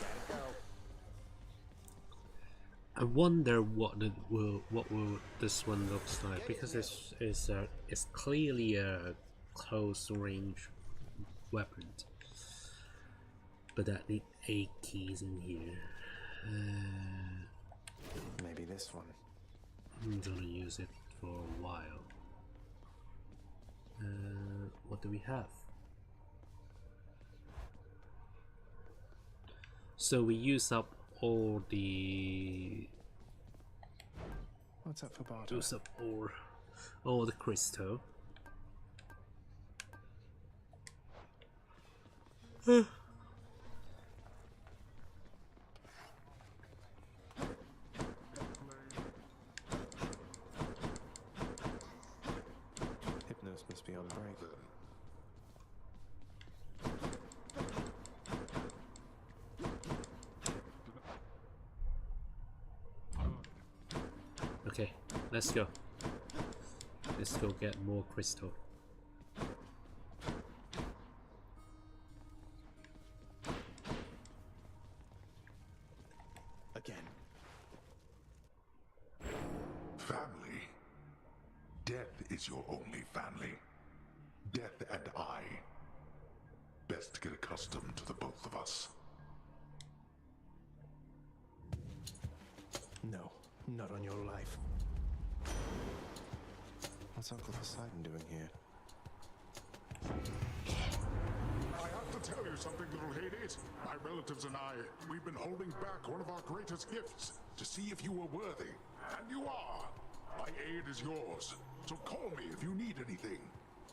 gotta go. I wonder what will this one looks like, because it's clearly a close range weapon, but I need 8 keys in here. Maybe this one. I'm gonna use it for a while. What do we have? So we use up all the What's up for barter? use up all the crystal. Hypnos must be on break. Okay, let's go. Let's go get more crystal. Again. Family. Death is your only family. Death and I. Best get accustomed to the both of us. No, not on your life. What's Uncle Poseidon doing here? I have to tell you something, little Hades. My relatives and I, we've been holding back one of our greatest gifts to see if you were worthy. And you are. My aid is yours. So call me if you need anything.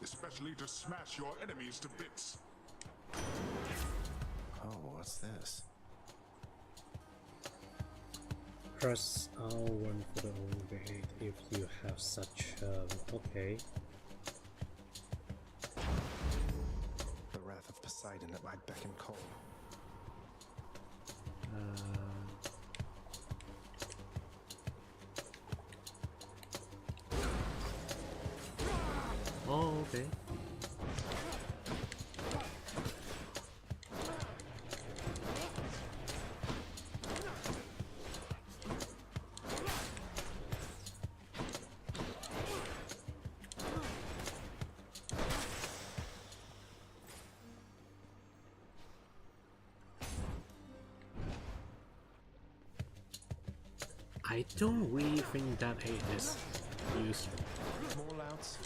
Especially to smash your enemies to bits. Oh, what's this? Press R1 for the overhead if you have such. Okay. The wrath of Poseidon at my beck and call. Oh, okay. I don't really think that aid is useful. More louts.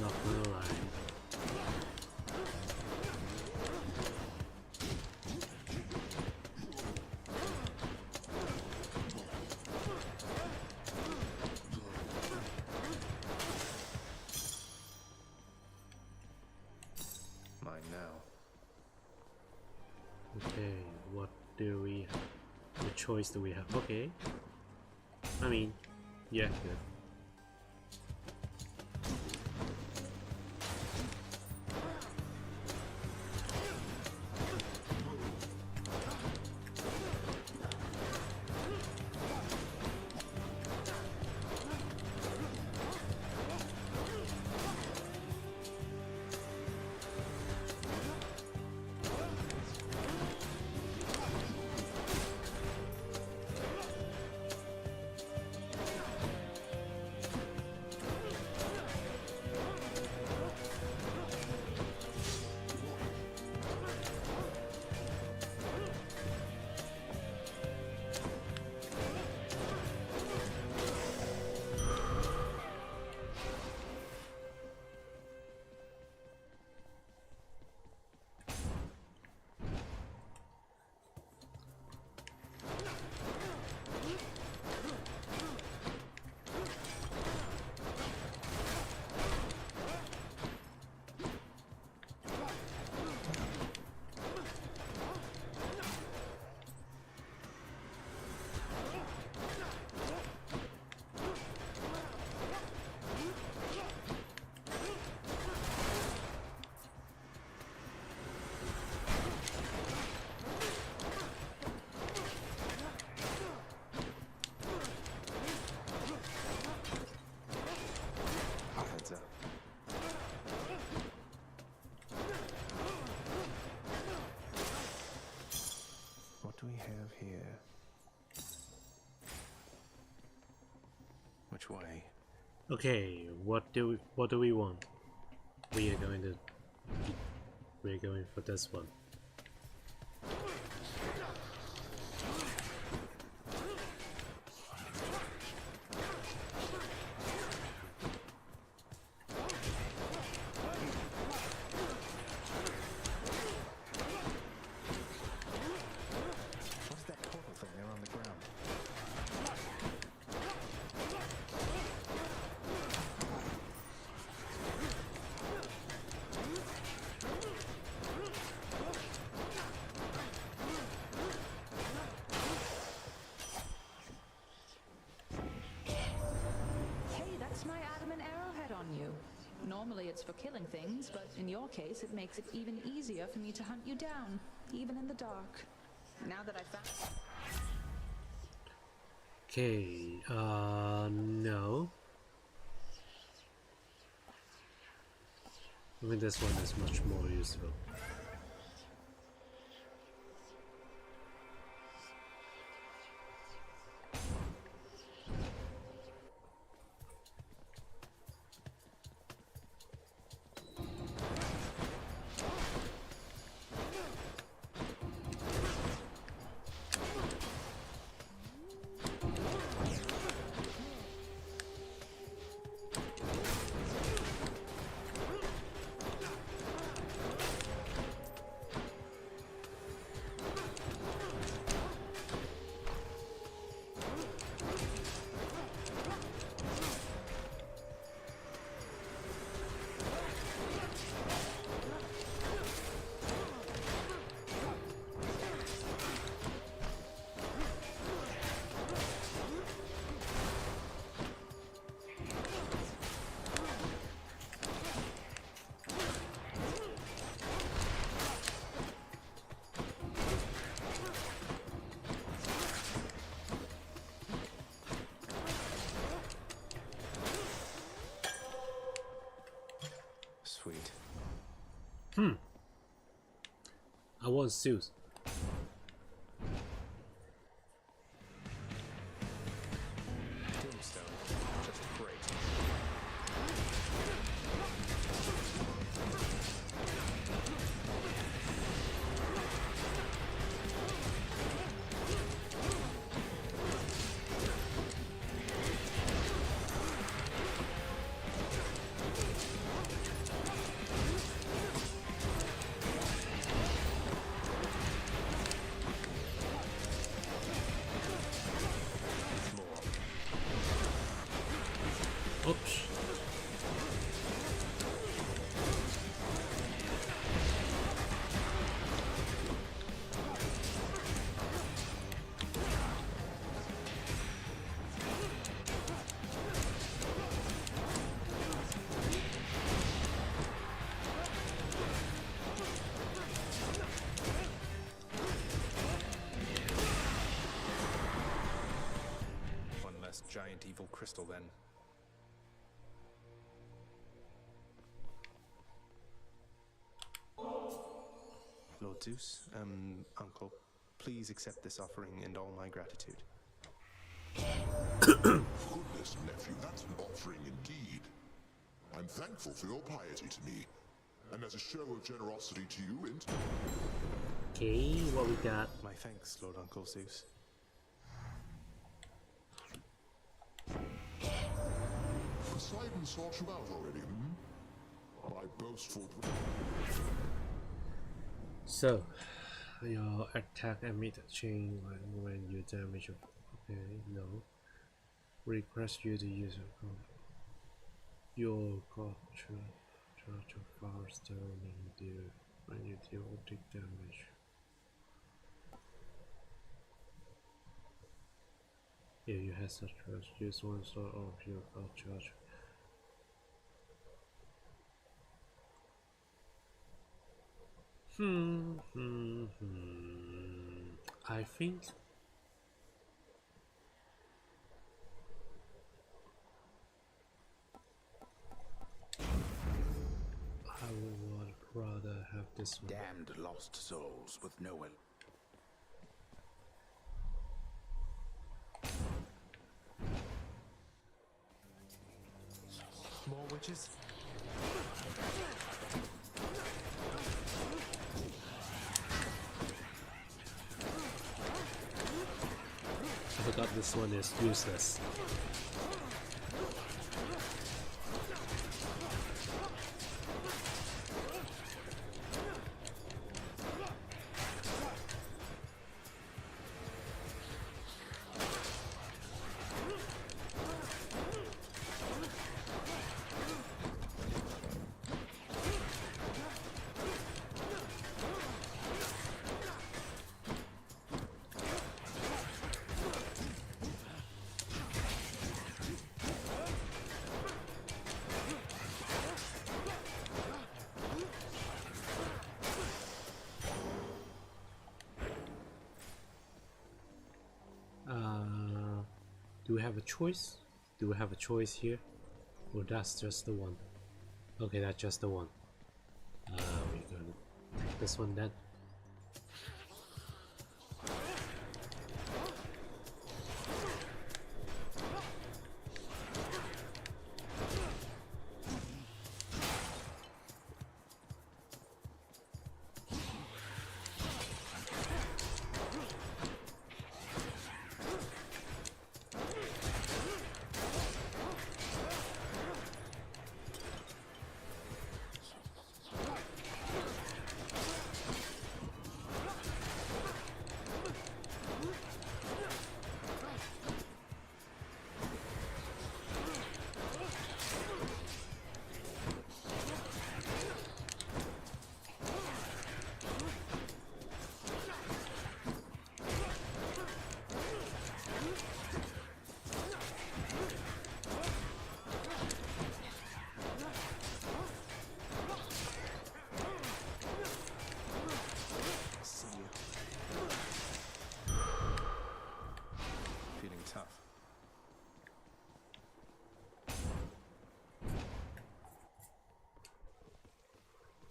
Not gonna lie. Mine now. Okay, what do we have? What choice do we have? Okay. I mean, yeah, good. Okay, what do we want? We are going to we're going for this one. What's that portal thing there on the ground? Hey, that's my adamant arrowhead on you. Normally it's for killing things, but in your case it makes it even easier for me to hunt you down, even in the dark. Now that I found... Okay, no. I think this one is much more useful. Sweet. I want Zeus. Tombstone. Just great. Oops. One less giant evil crystal then. Lord Zeus, Uncle, please accept this offering and all my gratitude. Goodness, nephew, that's an offering indeed. I'm thankful for your piety to me, and as a show of generosity to you, Okay, what we got? My thanks, Lord Uncle Zeus. Poseidon sought you out already, My boastful... So, your attack emit chain when you damage a... Okay, no. Request you to use your god charge of fire stone and deal when you deal optic damage. Yeah, you have such charge. Use one sort of your god charge. I think I would rather have this one. Damned lost souls with no one. torches? I forgot this one is useless. Do we have a choice? Do we have a choice here? Or that's just the one? Okay, that's just the one. We're gonna take this one then.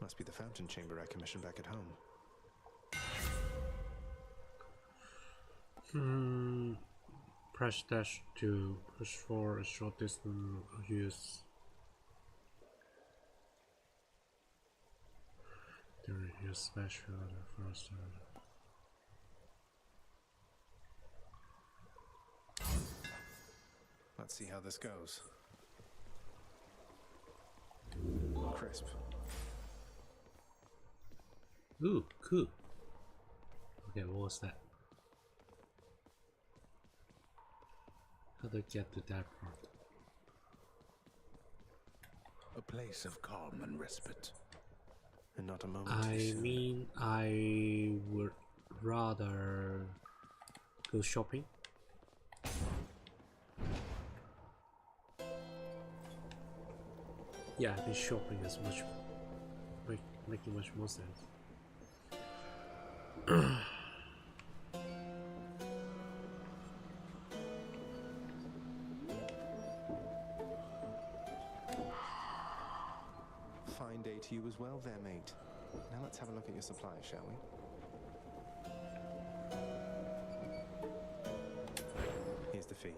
Must be the fountain chamber I commissioned back at home. Press dash to push for a short distance use. During your special first. Let's see how this goes. Crisp. Ooh, cool. Okay, what was that? How do I get to that part? A place of calm and respite. And not a moment too I soon. mean, I would rather go shopping. Yeah, I think shopping is making much more sense. Fine day to you as well there, mate. Now let's have a look at your supplies, shall we? Here's the fee.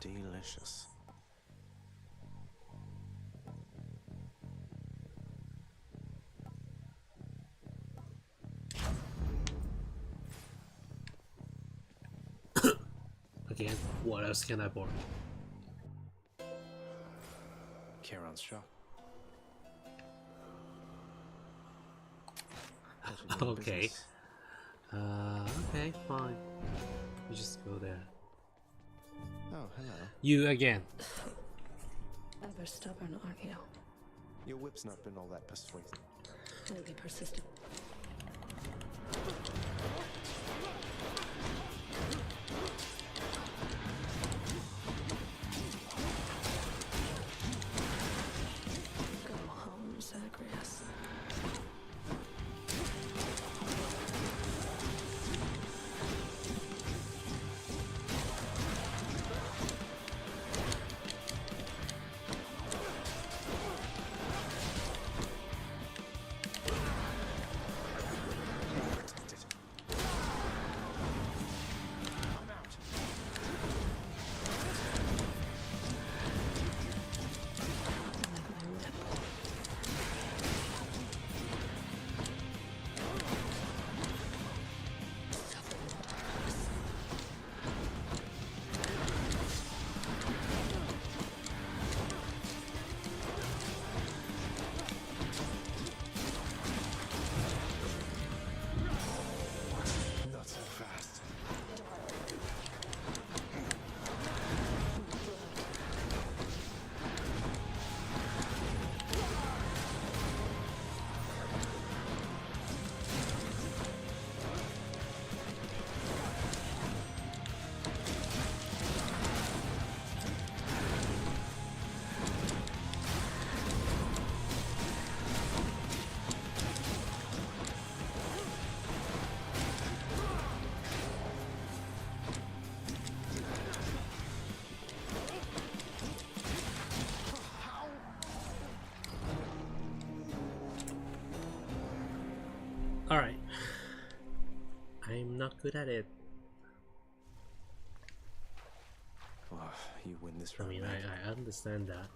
Delicious. Again, what else can I borrow? Kieran's shop. Okay. Okay, fine. You just go there. Oh, hello. You again. Ever stubborn, aren't you? Your whip's not been all that persuasive. I'll be persistent. Go home, Zagreus. Not so fast. Alright. I'm not good at it. Oh, you win this I round. mean, man. I understand that.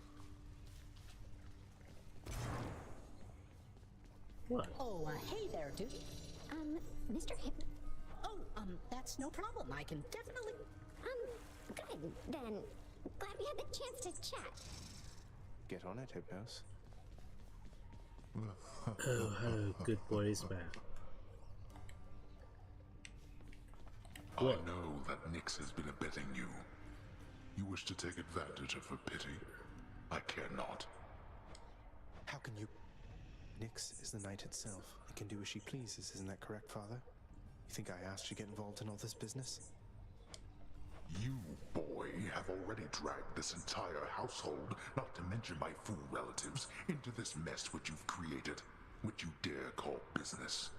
What? Oh, hey there, dude. Mr. Hip. Oh, that's no problem. I can definitely. Good, then. Glad we had the chance to chat. Get on it, Hypnos. Oh, hello, good boys back. I What? know that Nyx has been abetting you. You wish to take advantage of her pity? I care not. How can you... Nyx is the night itself. It can do as she pleases, isn't that correct, Father? You think I asked you to get involved in all this business? You, boy, have already dragged this entire household, not to mention my fool relatives, into this mess which you've created, which you dare call business.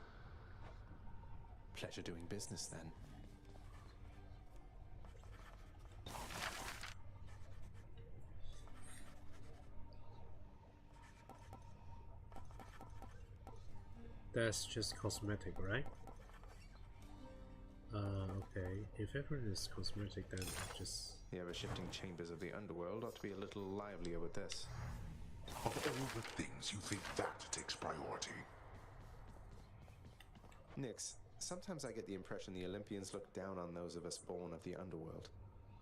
Pleasure doing business, then. That's just cosmetic, right? Okay. If everything is cosmetic, then just... The ever-shifting chambers of the underworld ought to be a little livelier with this. Of all the things, you think that takes priority? Nyx, sometimes I get the impression the Olympians look down on those of us born of the underworld.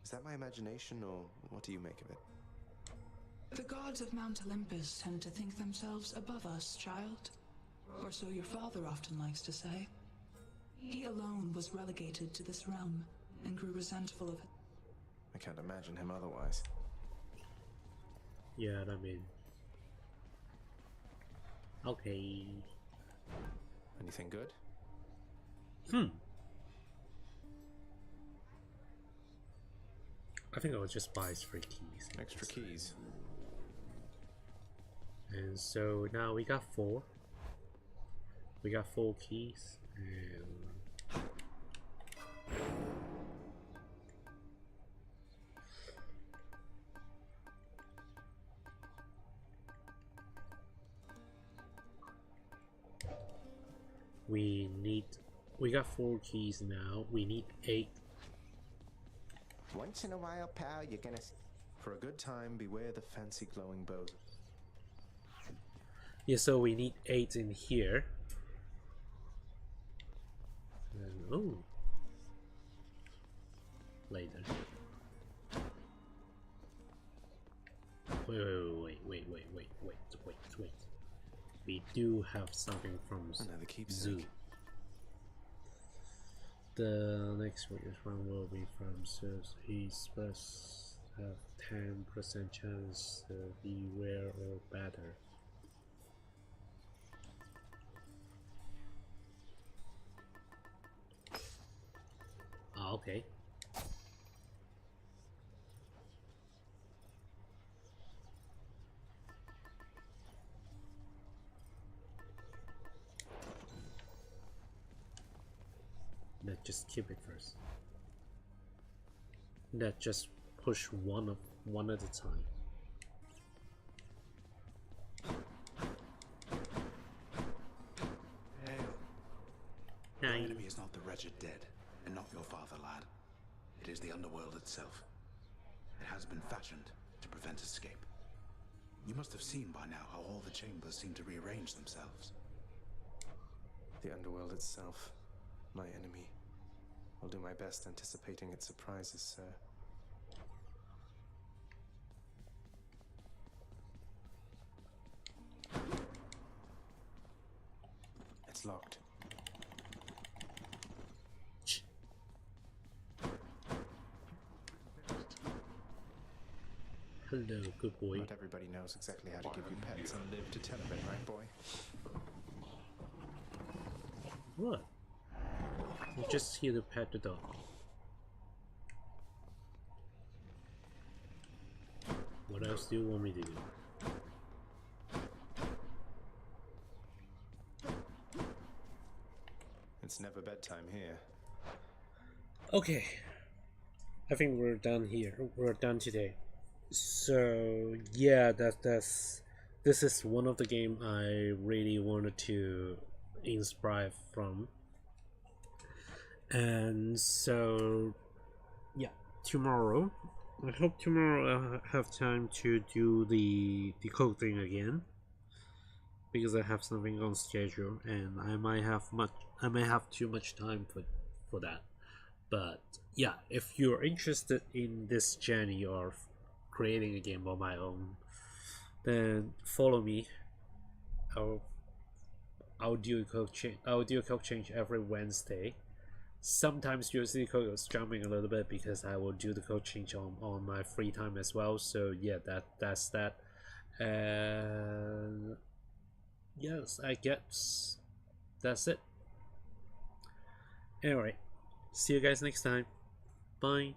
Is that my imagination, or what do you make of it? The gods of Mount Olympus tend to think themselves above us, child. Or so your father often likes to say. He alone was relegated to this realm and grew resentful of it. I can't imagine him otherwise. Yeah, I mean... Okay... Anything good? I think I'll just buy 3 keys. Extra keys. And so now we got 4. We got 4 keys, and... we got 4 keys now. We need 8. Once in a while, pal, you're gonna... For a good time, beware the fancy glowing bows. Yeah, so we need 8 in here. And, oh. Later. Wait. We do have something from Another keepsake. Zoo. The next one will be from Zeus. He's supposed to have 10% chance to be rare or better. Okay. Let's just keep it first. Let's just push one at a time. Hail. Your enemy is not the wretched dead, and not your father, lad. It is the underworld itself. It has been fashioned to prevent escape. You must have seen by now how all the chambers seem to rearrange themselves. The underworld itself, my enemy. I'll do my best anticipating its surprises, sir. It's locked. Hello, good boy. Not everybody knows exactly how to give you pets and live to tell of it, right, boy? What? You just here to pet the dog. What else do you want me to do? It's never bedtime here. Okay. I think we're done here. We're done today. So yeah, this is one of the game I really wanted to inspire from. And so yeah, tomorrow I hope tomorrow I have time to do the code thing again, because I have something on schedule and I might have too much time for that. But yeah, if you're interested in this journey of creating a game on my own, then follow me. I'll do a code change every Wednesday. Sometimes you'll see code is jumping a little bit because I will do the code change on my free time as well. So yeah, that's that. And yes, I guess that's it. Anyway, see you guys next time. Bye.